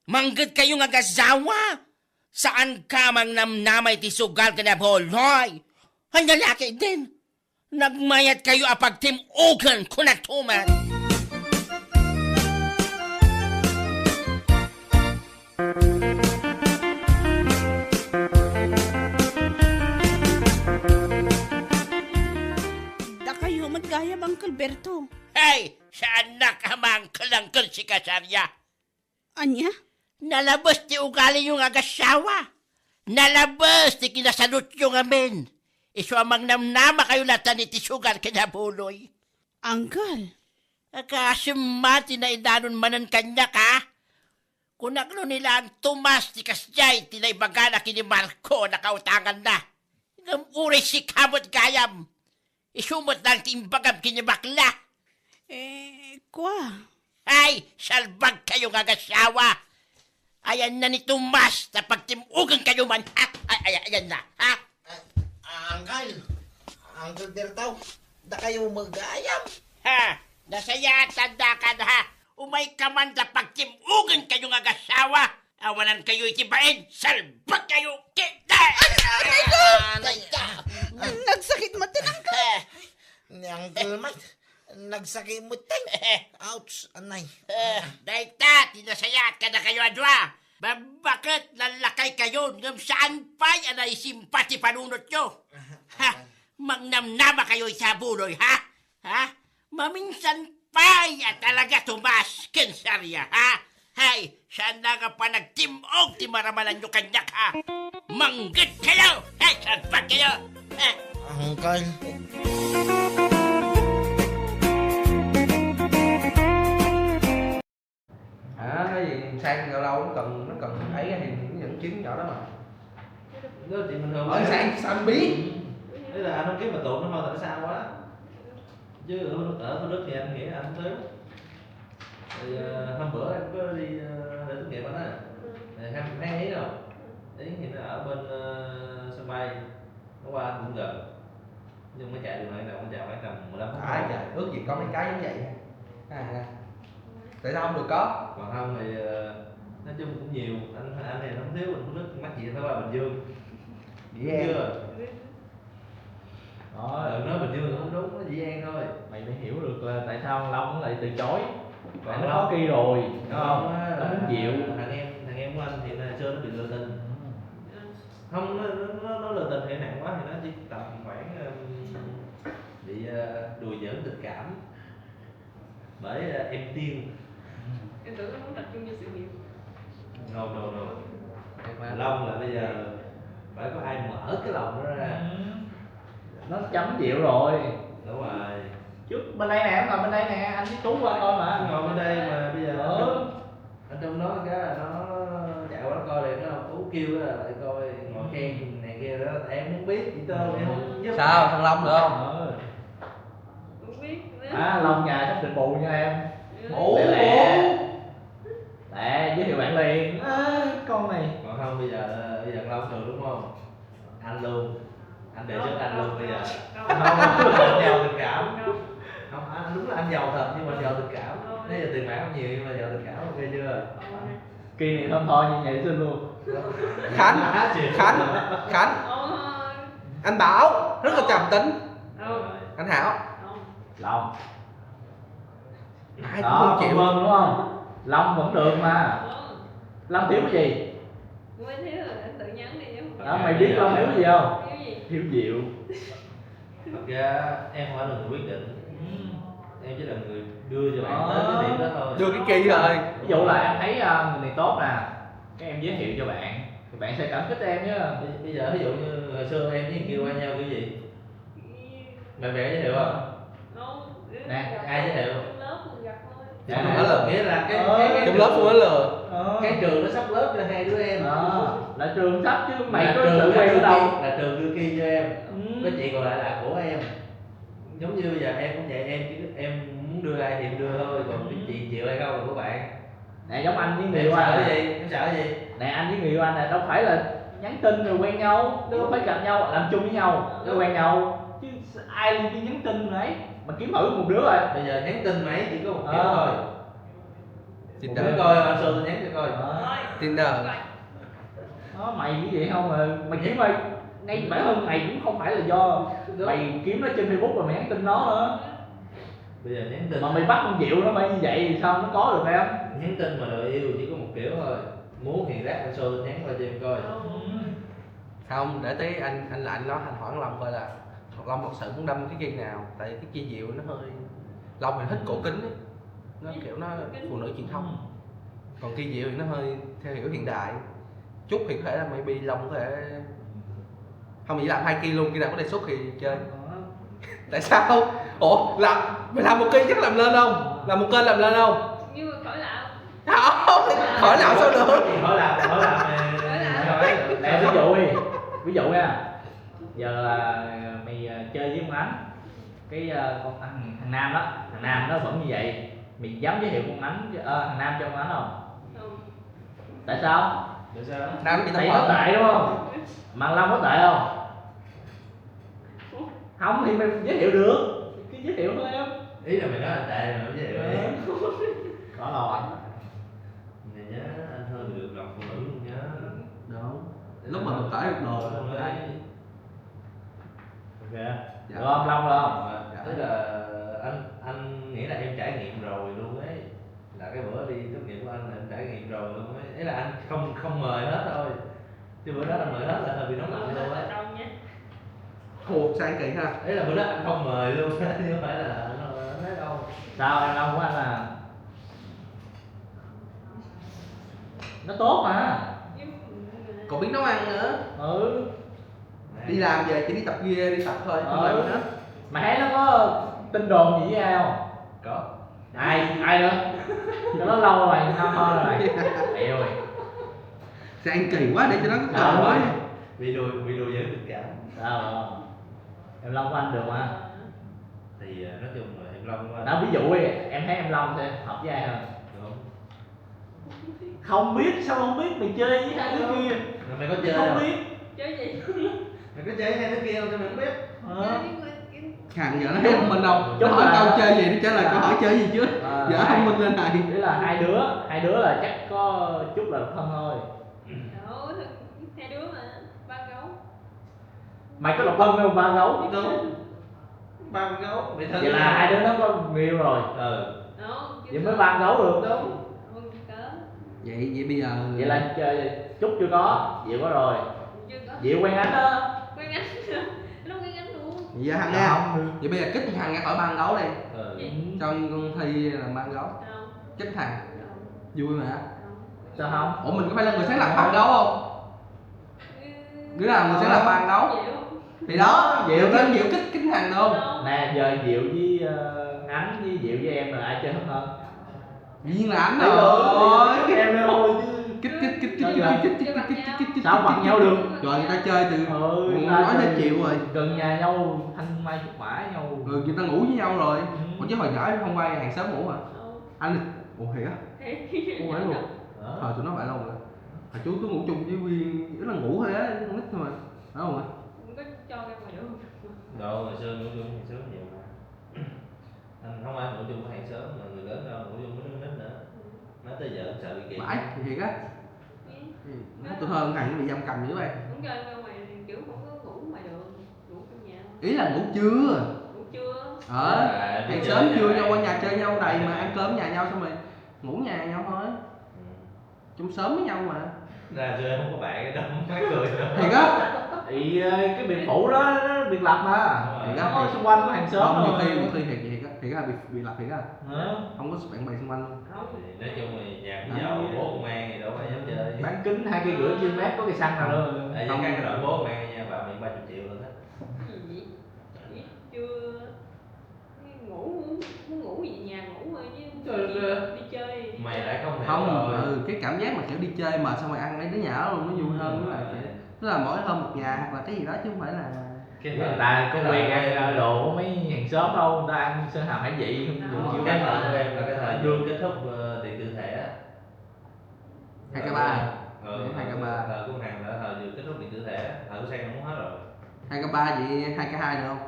Manggad kayo nga gazawa. Saan ka mang namnamay ti sugal ka na boloy? Ang lalaki din. Nagmayat kayo apag timugan kunatuman. Da kayo magkaya bang Kalberto? Hey, saan na ka mangkalangkal si Kasarya? Anya? Nalabas ti ugali yung agasawa. Nalabas ti kinasalot yung amin. Iso amang namnama kayo natan iti sugar kinabuloy. Uncle, Akasimati na idanon manan kanya ka. Kunaklo nila ang tumas ti kasjay tinaibaga na kini Marco na kautangan na. Uri si kamot gayam. Isumot lang timbagam kini bakla. kwa. Ay, salbag kayo nga gasawa. Ayan na ni Tomas na pagtimugan kayo man. Ha? Ayan na. Ha? Uncle Bertaw, da kayo mag-ayam. Ha? Nasaya tanda ka na ha. Umay ka man na pagtimugan kayo nga gasawa. Awanan kayo itibain. Salbag kayo. Kita! Nagsakit mo din, Uncle. Ni Uncle Mike, nagsakit mo tayo. Ouch, anay. Daita, tinasaya ka na kayo adwa. Bakit lalakay kayo? Ngam saan pa'y anay simpati panunot nyo? Ha? Mangnamnama kayo sa buloy, ha? Ha? Maminsan pa'y at talaga tumas kensarya, ha? Hay, saan na nga pa nagtimog ti maramalan nyo kanyak, ha? Manggit kayo! Hay, saan pa kayo? Ha? Uncle. Cái gì sang lâu lâu nó cần ấy thì những dẫn chứng nhỏ đó mà. Đó thì mình thường Ở sang sao anh biết? Thế là anh không kiếm mà tụi nó thôi tại sao quá. Chứ ở Thủ Đức thì anh nghĩ anh không thiếu. Thì hôm bữa em có đi để tốt nghiệp anh á. Thì em thấy ý đâu. Ý thì nó ở bên sân bay. Nó qua anh cũng gần. Nhưng mà chạy đường này là ông chạy khoảng tầm 15 phút. Ai trời, ước gì có mấy cái giống vậy. Tại sao không được có? Còn không thì nói chung cũng nhiều. Anh này nó không thiếu, mình Thủ Đức mắc gì phải qua Bình Dương. Dĩ An. Chưa? Đó, Nói Bình Dương không đúng, nó Dĩ An thôi. Mày phải hiểu được là tại sao thằng Long nó lại từ chối. Còn Tại nó Long- có kỳ rồi, đúng không? á Nó muốn chịu. thằng em của anh thì là xưa nó bị lừa tình. Không, nó lừa tình thì nặng quá thì nó chỉ tầm khoảng bị đùa giỡn tình cảm bởi em Tiên. Em tưởng nó muốn tập trung cho sự nghiệp. No. Long là bây giờ phải có ai mở cái lòng đó ra. Nó chấm dịu rồi. Đúng rồi. Trước bên đây nè, em ngồi bên đây nè, anh với Tú qua coi mà. Ngồi bên đây mà bây giờ anh trong đó cái là nó chạy qua nó coi liền, nó Tú kêu là lại coi ngồi khen này kia đó, em muốn biết chị tên em không giúp. Sao thằng Long được không? Không biết nữa. Long nhà sắp định bù nha em. Bố Lẹ, giới thiệu bạn liền. Con này. Còn không bây giờ Long được đúng không? Anh luôn. Anh đề xuất anh luôn bây giờ. Không, anh giàu tình cảm. Không, anh đúng là anh giàu thật nhưng mà giàu tình cảm. Bây giờ tiền bạc không nhiều nhưng mà giàu tình cảm, ok chưa? Kỳ này thơm tho như nhảy xin luôn. Khánh anh Bảo rất là trầm tính. Anh Hảo Long. ai cũng Đó, không chịu chịu. Vân đúng không? Long vẫn được mà. Long thiếu cái gì? Mới thiếu rồi anh tự nhắn đi chứ. Đó, mày biết Long thiếu cái gì không? Thiếu gì? Thiếu dịu. Thật ra em không phải là người quyết định. Em chỉ là người đưa cho bạn tới cái điểm đó thôi. Đưa cái kỳ rồi. Ví dụ là em thấy người này tốt nè, cái em giới thiệu cho bạn thì bạn sẽ cảm kích em chứ. Bây giờ ví dụ như hồi xưa em với kêu quen nhau kiểu gì? Bạn bè giới thiệu không? Nè, ai giới thiệu? Trong lớp mình gặp thôi. Dạ, không phải là nghĩa là cái Trong lớp không có lừa. cái trường nó sắp lớp cho hai đứa em. Là trường sắp chứ mày Là có trường sự quen ở đâu. là trường đưa kia cho em. Cái chuyện còn lại là của em. Giống như bây giờ em cũng vậy, em muốn đưa ai thì em đưa thôi, còn cái chuyện chịu hay không là của bạn. Nè giống anh với người Em yêu sợ anh cái nè. gì? Em sợ cái gì? Nè anh với người yêu anh nè, đâu phải là nhắn tin rồi quen nhau, đâu phải gặp nhau làm chung với nhau rồi quen nhau chứ ai đi nhắn tin rồi ấy mà kiếm thử một đứa rồi. Bây giờ nhắn tin mày chỉ có một kiểu thôi. Một Tinder. đứa coi anh Sơn nhắn cho coi. Tinder. Đó, mày như vậy không mà mày kiếm ơi, ngay bản thân mày cũng không phải là do mày kiếm nó trên Facebook rồi mày nhắn tin nó nữa, Bây giờ nhắn tin mà mày bắt con Diệu nó phải như vậy thì sao nó có được em. nhắn tin mà đời yêu chỉ có một kiểu thôi. Muốn thì rác anh Sơn nhắn qua cho em coi. Không, để tí anh lại nói anh hỏi Long coi là Long thật sự muốn đâm cái kia nào, tại cái kia Diệu nó hơi Long thì thích cổ kính ấy. Nó kiểu nó phụ nữ truyền thống, còn kia Diệu thì nó hơi theo hiểu hiện đại chút, thì có thể là maybe Long có thể không chỉ làm 2 kia luôn, khi nào có đề xuất thì chơi. Tại sao? Ủa mày làm một kênh chắc làm lên không? Làm một kênh làm lên không? Nhưng mà khỏi lão. Không, khỏi làm sao được. Hỏi làm Nè ví dụ nha, giờ là mày chơi với con Ánh, cái con thằng Nam đó vẫn như vậy, mày dám giới thiệu con Ánh thằng Nam cho con Ánh không? Không. Tại sao? Tại sao? Nam chỉ Tại tao nó hỏi. tệ đúng không? Mà Long có tệ không? Không thì mày giới thiệu được, cứ giới thiệu thôi em. Ý là mày nói anh tệ mà với điều ấy. Có đâu anh. Này nhá, anh hơn được gặp phụ nữ luôn nhá. Đúng. Lúc mà mình tải được đồ Phụ nữ đây. ấy. Ok. Được không? Long được không? Tức là anh nghĩ là em trải nghiệm rồi luôn ấy. Là cái bữa đi tốt nghiệp của anh là em trải nghiệm rồi luôn ấy. Ý là anh không mời hết thôi. Chứ bữa đó anh mời hết là hơi bị nóng lạnh luôn ấy. Đông nhé. Khô sang kỳ ha. Ý là bữa đó anh không mời luôn chứ không phải là nó nói đâu. Sao em Long của anh là nó tốt mà. Còn biết nấu ăn nữa. Ừ. Đi làm về chỉ đi tập gym, đi tập thôi, không làm gì hết. Mà thấy nó có tin đồn gì với ai không? Có. Ai nữa? Cho nó lâu rồi không thôi rồi. Mẹ ơi. Sang kỳ quá để cho nó có Sao cơ mới. rồi? Bị đùa giỡn tình cảm. Sao rồi? Em Long của anh được mà. Thì nói chung là em Long của anh. Đó ví dụ đi, em thấy em Long sẽ hợp với ai hơn? Đúng. Không biết, sao không biết? Mày chơi với hai đứa kia. Rồi mày có chơi Không không? biết. Chơi gì? Mày có chơi với hai đứa kia không cho mày không biết? Thằng giờ nó thấy thông minh đâu. Nó Chung hỏi là- câu chơi gì nó trả lời câu hỏi chơi gì chứ. Giờ thông minh lên này. Nghĩa là hai đứa là chắc có chút là thân thôi. Đâu, hai đứa mà. Ba gấu. Mày có độc thân không? Ba gấu. Đúng. Ba con gấu. Mày thân Vậy là hai đứa nó có người yêu rồi. Đâu. Vậy mới ba gấu được. Đúng. Không có. Vậy bây giờ Vậy là chơi chút chưa có, Diệu có rồi. Chưa có. Diệu quen Ánh đó. Quen anh. Nó quen anh luôn. Vậy thằng nha. Vậy bây giờ kích thằng ra khỏi ban gấu đi. Ừ. Gì? Cho con Thi làm ban gấu. Không. Kích thằng. Không. Vui mà. Không. Sao không? Ủa mình có phải là người sáng lập ban đấu không? Đứa nào người sáng lập ban đấu? Thì đó, Diệu thêm Diệu kích kính Hằng luôn. Nè giờ Diệu với Ánh với Diệu với em là ai chơi hết hơn? Dĩ nhiên là ảnh rồi. Em thôi chứ. Kích. Sao bằng nhau được? Rồi người ta chơi từ người ta nói chơi tới chịu rồi. gần nhà nhau, thanh mai trúc mã nhau. Rồi người ta ngủ với nhau rồi. Còn chứ hồi nhỏ không quay hàng xóm ngủ mà. Anh ủa thiệt á? Không phải luôn. Thời tụi nó phải luôn rồi. Hồi chú tôi ngủ chung với Viên, rất là ngủ thôi á, con nít thôi mà. Phải không ạ? Không có cho ra ngoài được. Đâu hồi xưa ngủ chung hàng xóm nhiều mà. Anh không ai ngủ chung với hàng xóm mà người lớn đâu ngủ chung với đứa nít nữa. Nói tới giờ sợ bị kiện. Phải, thiệt á. Nói tôi hơn thằng nó bị giam cầm dữ vậy. Không cho ra ngoài kiểu không có ngủ ngoài đường, ngủ trong nhà. Ý là ngủ trưa. Ngủ trưa. Hàng xóm trưa nhau qua nhà chơi nhau đầy mà ăn cơm nhà nhau xong rồi ngủ nhà nhau thôi. Chung sớm với nhau mà. Ra xưa không có bạn cái đó mắc cười nữa. Thiệt á. Thì cái biệt phủ đó nó biệt lập mà. Thiệt á. Có xung quanh có hàng xóm Không, rồi. nhiều khi thiệt á. Thiệt á, bị lập thiệt á. Không có bạn bè xung quanh luôn. Thì nói chung thì nhà cái giàu bố công an thì đâu phải dám chơi. Bán kính 2,5 km có cây xăng nào đâu. Tại vì cái đội bố công an nha vào miệng 30 triệu luôn á. Gì vậy? Chưa ngủ muốn ngủ gì nhà ngủ thôi chứ đi chơi. Mày lại không hiểu Không, rồi. cái cảm giác mà kiểu đi chơi mà xong rồi ăn mấy đứa nhà đó luôn nó vui hơn với lại kiểu tức là mỗi hôm một nhà hoặc là cái gì đó chứ không phải là Người ta có quen ăn đồ của mấy hàng xóm đâu, người ta ăn sơn hào hải vị không chịu Cái ăn. thời của em là cái thời vừa kết thúc điện tử thể á. 2K3. 2K3. Thời của Hằng là thời vừa kết thúc điện tử thể, thời của Sang không muốn hết rồi. 2K3 vậy 2K2 được không?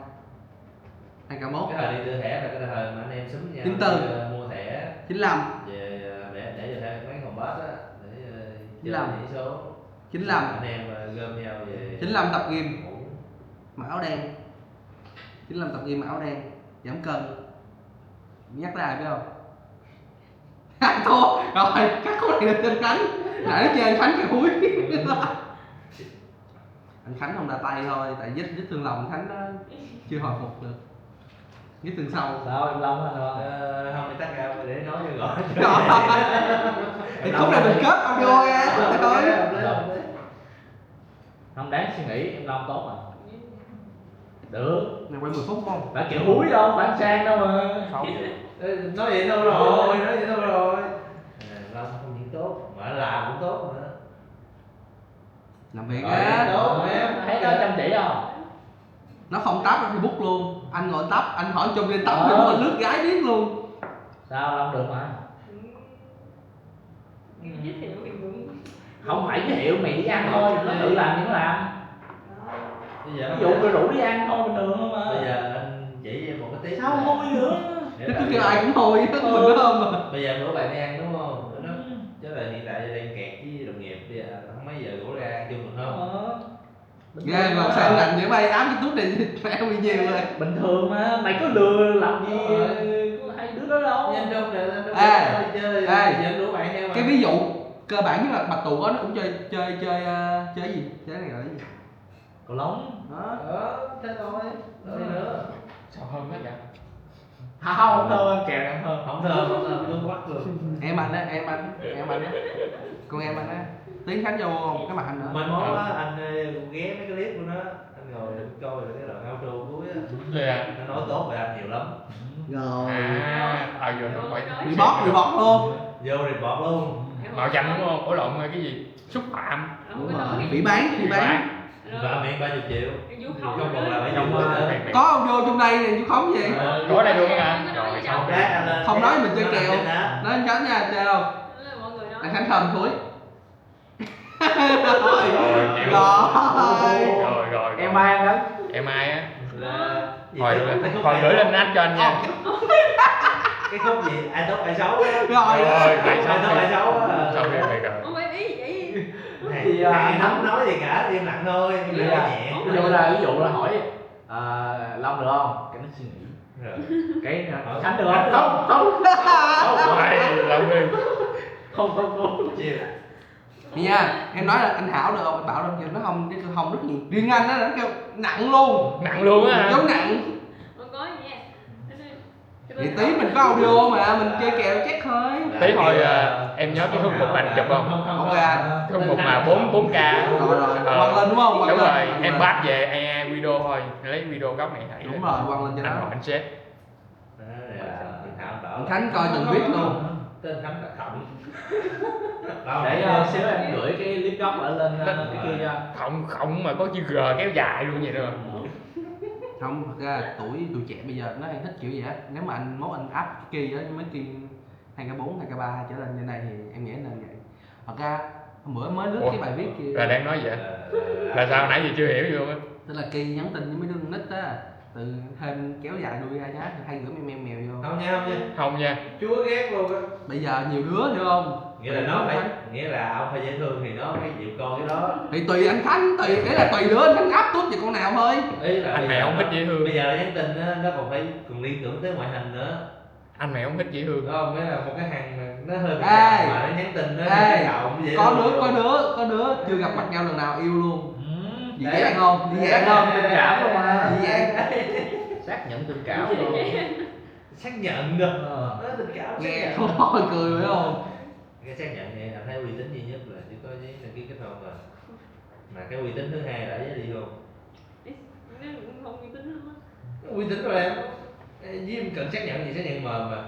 2K1. Cái thời điện tử thẻ là cái thời mà anh em xúm nhau 94. mua thẻ 95. về để cho thêm mấy con boss á để chơi 95. nhảy số. 95. Anh em gom nhau về 95 tập gym mặc áo đen. 95 tập gym mặc áo đen giảm cân. Nhắc tới ai biết không? Thua rồi cắt khúc này lên trên Khánh. Nãy nó chơi anh Khánh cái húi. Anh Khánh không ra tay thôi tại vết thương lòng Khánh nó chưa hồi phục được. Vết thương sâu. Sao em Long anh không? Không thì tắt ra để nói cho gọi. Thì khúc này mình kết audio ra thôi. Không đáng suy nghĩ, em Long tốt mà. Được. Này quay 10 phút không? Phải kiểu húi đâu, phải sang đâu mà. Không. Nói vậy thôi rồi, nói vậy thôi rồi. Long không những tốt mà làm cũng tốt nữa. Làm việc Rồi, á. tốt em. Thấy nó chăm chỉ không? Nó không tắp nó Facebook luôn. Anh ngồi tắp, anh hỏi chung lên tắp đúng rồi lướt gái biết luôn. Sao Long được mà. Giới thiệu thì cũng Không phải giới thiệu mày đi ăn thôi, nó tự làm thì nó làm. Bây giờ Ví dụ tôi rủ đi ăn thôi bình thường thôi mà. Bây giờ anh chỉ em một cái tiếp. Sao hôi nữa? Nó cứ kêu ai cũng thôi, mình đúng không? Bây giờ bữa bạn đi ăn đúng không? Nó chứ là hiện tại đang kẹt với đồng nghiệp bây giờ không mấy giờ rủ ra ăn chung được không? Ghê mà sao anh rành vậy bay ám cái túi này mẹ bị nhiều rồi. Bình thường mà, mày có lừa làm gì có hai đứa đó đâu. Nhân trong này Ê, đi chơi, giờ rủ bạn theo mà. cái ví dụ cơ bản nhất là bạch tuộc đó nó cũng chơi gì? Chơi này là cái gì? Cầu lông. Đó. Thế thôi. Rồi nữa. Sao hơn quá vậy? Không thơm, kèo em hơn. Không thơm, luôn quắc luôn. Em anh á, em anh á. Con em anh á. Tiến Khánh vô một cái mặt anh nữa. Mình mốt á, anh ghé mấy cái clip của nó, anh ngồi coi rồi cái đoạn outro cuối á. Nó nói tốt về anh nhiều lắm. Rồi. Giờ nó phải Report luôn. Vô report luôn. mạo danh đúng không? Ủa lộn cái gì? Xúc phạm. Đúng rồi. Phỉ bán. Và miệng 30 triệu. Không còn là 70 Trong nữa. Có ông vô trong đây này chú khống gì? Có ở đây luôn hả? Rồi sao? Không nói mình chơi kèo. Nói anh Khánh nha, chơi không? mọi người nói Anh Khánh thơm thúi. Rồi. Em ai ăn đó? Em ai á? Hồi Gửi lên anh cho anh nha. Cái khúc gì ai tốt ai xấu á. Rồi. Ai tốt ai xấu á. Xong rồi rồi. không phải ý vậy. Thì Thầy không nói gì cả, im lặng thôi, im lặng nhẹ. ví dụ là hỏi Long được không? Cái nó suy nghĩ. Cái Khánh được không? Không. Mày làm đi. Không. Chiều. Nha, em nói là anh Hảo được không? Anh bảo đâu kêu nó không rất nhiều. Riêng anh nó kêu nặng luôn. Nặng luôn á hả? Giống nặng. Không có gì nha. Thì tí mình có audio mà, mình chơi kèo check thôi. Tí thôi em nhớ cái hút mục anh chụp không? Ok anh. Cái hút mục mà 4K. Rồi, quăng lên đúng không? Quăng Đúng lên. rồi, em bắt về AI video thôi, lấy video gốc này thầy. Đúng rồi, quăng lên cho Anh nó. hỏi anh sếp. Anh Khánh coi từng viết luôn. Tên Khánh là Khổng. Để xíu em gửi cái clip gốc ở lên cái kia cho. Không mà có chữ G kéo dài luôn vậy đó. Không, thật ra tuổi trẻ bây giờ nó hay thích kiểu gì á. Nếu mà anh mốt anh áp kỳ á, mấy kỳ 2K4, 2K3 trở lên trên đây thì em nghĩ nên vậy. Thật ra hôm bữa mới lướt cái bài viết kia. Là đang nói vậy? Là sao nãy giờ chưa hiểu luôn á? Tức là Kỳ nhắn tin với mấy đứa con nít á, từ thêm kéo dài đuôi ra nhá, hay gửi mèo vô. Không nha, không nha. Không nha. Chúa ghét luôn á. Bây giờ nhiều đứa hiểu không? Nghĩa là nó phải, nghĩa là ông phải dễ thương thì nó phải chịu con cái đó. Thì tùy anh Khánh, ý là tùy đứa anh Khánh áp tốt về con nào thôi. Ý là Anh mẹ không thích dễ thương. Bây giờ nhắn tin á, nó còn phải còn liên tưởng tới ngoại hình nữa. Anh mẹ không thích dễ thương. Không, nghĩa là một cái hàng mà nó hơi bị chậm mà nó nhắn tin nó cái giọng dễ có đứa chưa gặp mặt nhau lần nào yêu luôn. Dị dạng không? Dị dạng không? Tình cảm luôn à. Dị dạng. Xác nhận tình cảm luôn. xác nhận được. Nó tình cảm Nghe thôi cười phải không? Cái xác nhận này là thấy uy tín duy nhất là chỉ có với đăng ký kết hôn rồi. Mà cái uy tín thứ hai là với ly hôn. Nó cũng không uy tín lắm á. Uy tín rồi em. Với em cần xác nhận gì, xác nhận mờ mà.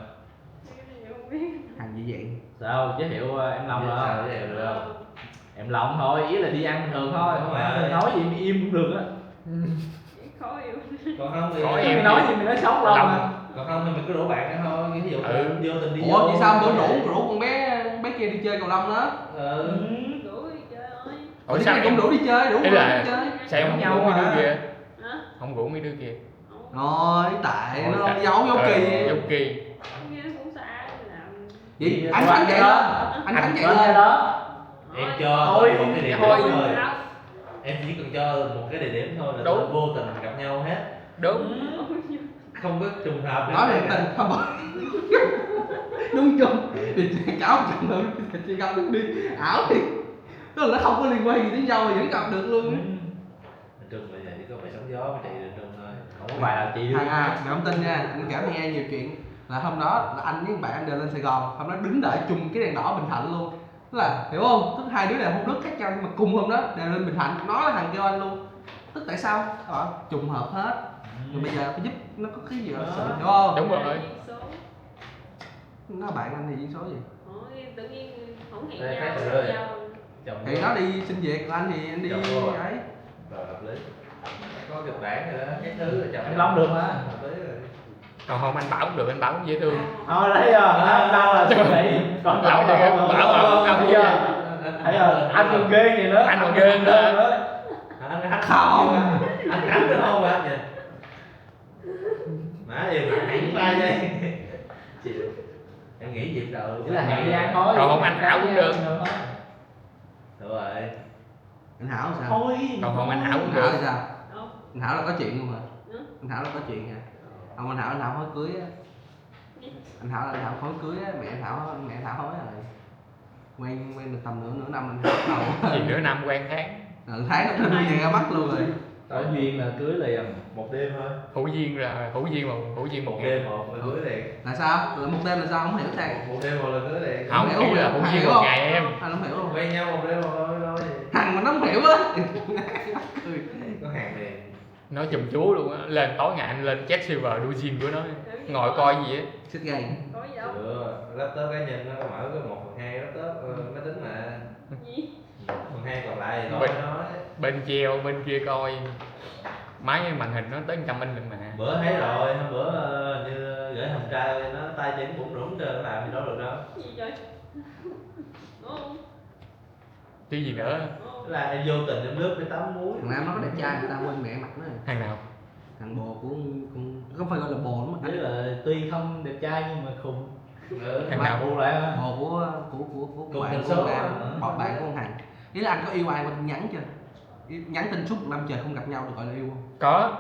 Hàng dị dạng. Sao giới thiệu em Long rồi Sao không? giới thiệu được không? Em Long thôi, ý là đi ăn bình thường thôi. Đúng rồi. Nói gì mà im cũng được á. Khó yêu. Còn không thì Khó Em nói gì mình nói sống Long à. còn không thì mình cứ rủ bạn ra thôi, ví dụ vô tình đi vô. Ủa vậy sao bữa rủ con bé kia đi chơi cầu lông đó? Đủ đi chơi ơi. Ủa Sao cũng rủ đi chơi, rủ ý đi là chơi. sao em không Nhau rủ mấy đứa à. kia? Hả? Không rủ mấy đứa kia. Rồi tại Ôi, nó tại- giấu Kỳ. Dấu Kỳ. Nghe nó cũng xa làm. Vậy anh Khánh chạy lên. Anh Khánh chạy lên. đó. Em cho Thôi, một cái địa điểm thôi. thôi. Em chỉ cần cho một cái địa điểm thôi là Đúng. tụi vô tình gặp nhau hết. Đúng. Không có trùng hợp Nói về tình không bỏ. Đúng chung. Thì cả một trường hợp chỉ gặp được đi ảo thì tức là nó không có liên quan gì đến nhau mà vẫn gặp được luôn. Trùng bây giờ chỉ có phải sóng gió mới chạy được Trùng thôi. Không có bài nào chị đưa. Mày không tin nha, anh kể mày nghe nhiều chuyện. Là hôm đó là anh với bạn đều lên Sài Gòn, hôm đó đứng đợi chung cái đèn đỏ Bình Thạnh luôn. Tức là hiểu không? Tức hai đứa đều không nước khác nhau nhưng mà cùng hôm đó đều lên Bình Thạnh, nó là thằng kêu anh luôn. Tức tại sao? Trùng hợp hết. Rồi bây giờ phải giúp nó có cái gì đó sự hiểu không? Đúng rồi. Nó bạn anh thì duyên số gì? Tự nhiên không hẹn Đây, nhau. khác rồi. nhau. Chồng Thì nó đi xin việc, còn anh thì anh đi Chồng rồi. ấy. rồi hợp lý. Có kịch bản rồi đó, cái thứ rồi chồng. Em Long được mà. Hợp lý rồi. Còn không anh Bảo cũng được, anh Bảo cũng dễ thương. Thôi đấy rồi, anh Long là suy nghĩ. Còn Bảo Long thì là Bảo thấy chưa? Thấy rồi, anh còn ghê vậy nữa. Anh còn ghê hơn nữa. Anh không. Anh Khánh được không anh nhỉ? Má yêu hẳn 3 giây. Chịu. Em nghĩ dịp rồi. Chỉ là hẹn đi ăn thôi. Còn không anh Hảo cũng được. Được rồi. Anh Hảo sao? Thôi. Còn không anh Hảo cũng Anh Hảo được. thì sao? Đâu? Anh Hảo là có chuyện luôn hả? Ừ. Anh Hảo là có chuyện hả? Ông anh Hảo hối cưới á. Anh Hảo hối cưới á, mẹ anh Hảo hối rồi. Quen được tầm nửa năm anh Hảo bắt đầu. Gì nửa năm quen tháng. Tháng nó đi ra mắt luôn rồi. Tới duyên là cưới liền. Một đêm thôi. Hữu duyên là hữu duyên một Một ngày. đêm một là cưới liền. Là sao? Là một đêm là sao? Không hiểu sao. Một đêm một là cưới liền. Không, hiểu ý là không? hữu duyên Hiểu một không? ngày em. Anh không hiểu luôn. Quen nhau một đêm một thôi. Thằng mà nó không hiểu á. Có hàng liền. Nói chùm chú luôn á, lên tối ngày anh lên chat server đua duyên của nó. Ngồi coi gì á. Xích gay. Có gì đâu. Laptop cá nhân nó có mở cái 1/2 laptop máy tính mà. Gì? 1/2 còn lại thì Bên- nói. Bên treo, bên kia coi. Máy màn hình nó tới 100 inch lần mà. Bữa thấy rồi, hôm bữa như gửi hồng trai nó tay chân cũng rủng trơn, nó làm gì đâu được đâu. Gì vậy? Ồ. Chứ gì nữa. Tức là em vô tình em lướt cái tấm muối. Thằng Nam nó có đẹp trai người ta quên mẹ mặt nó. Thằng nào? Thằng bồ của con không phải gọi là bồ đúng Ý không? là tuy không đẹp trai nhưng mà khùng. Thằng nào? Khùng lại hả? Bồ của Cùng bạn tần của số con Nam, á. bọn bạn của con Hằng. Ý là anh có yêu ai mà anh nhắn chưa? Nhắn tin suốt 1 năm trời không gặp nhau được gọi là yêu không? Có.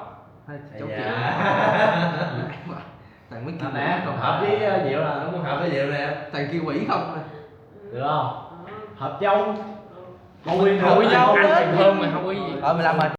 Thôi, Ây chốt da. chuyện. Thằng mấy Anh kia nè, còn hợp với Diệu là Nó không hợp với Diệu nè. thằng kia quỷ không à. được không? Hợp châu. Hôi Hôi anh thèm thơm mà hôi gì. 15 rồi.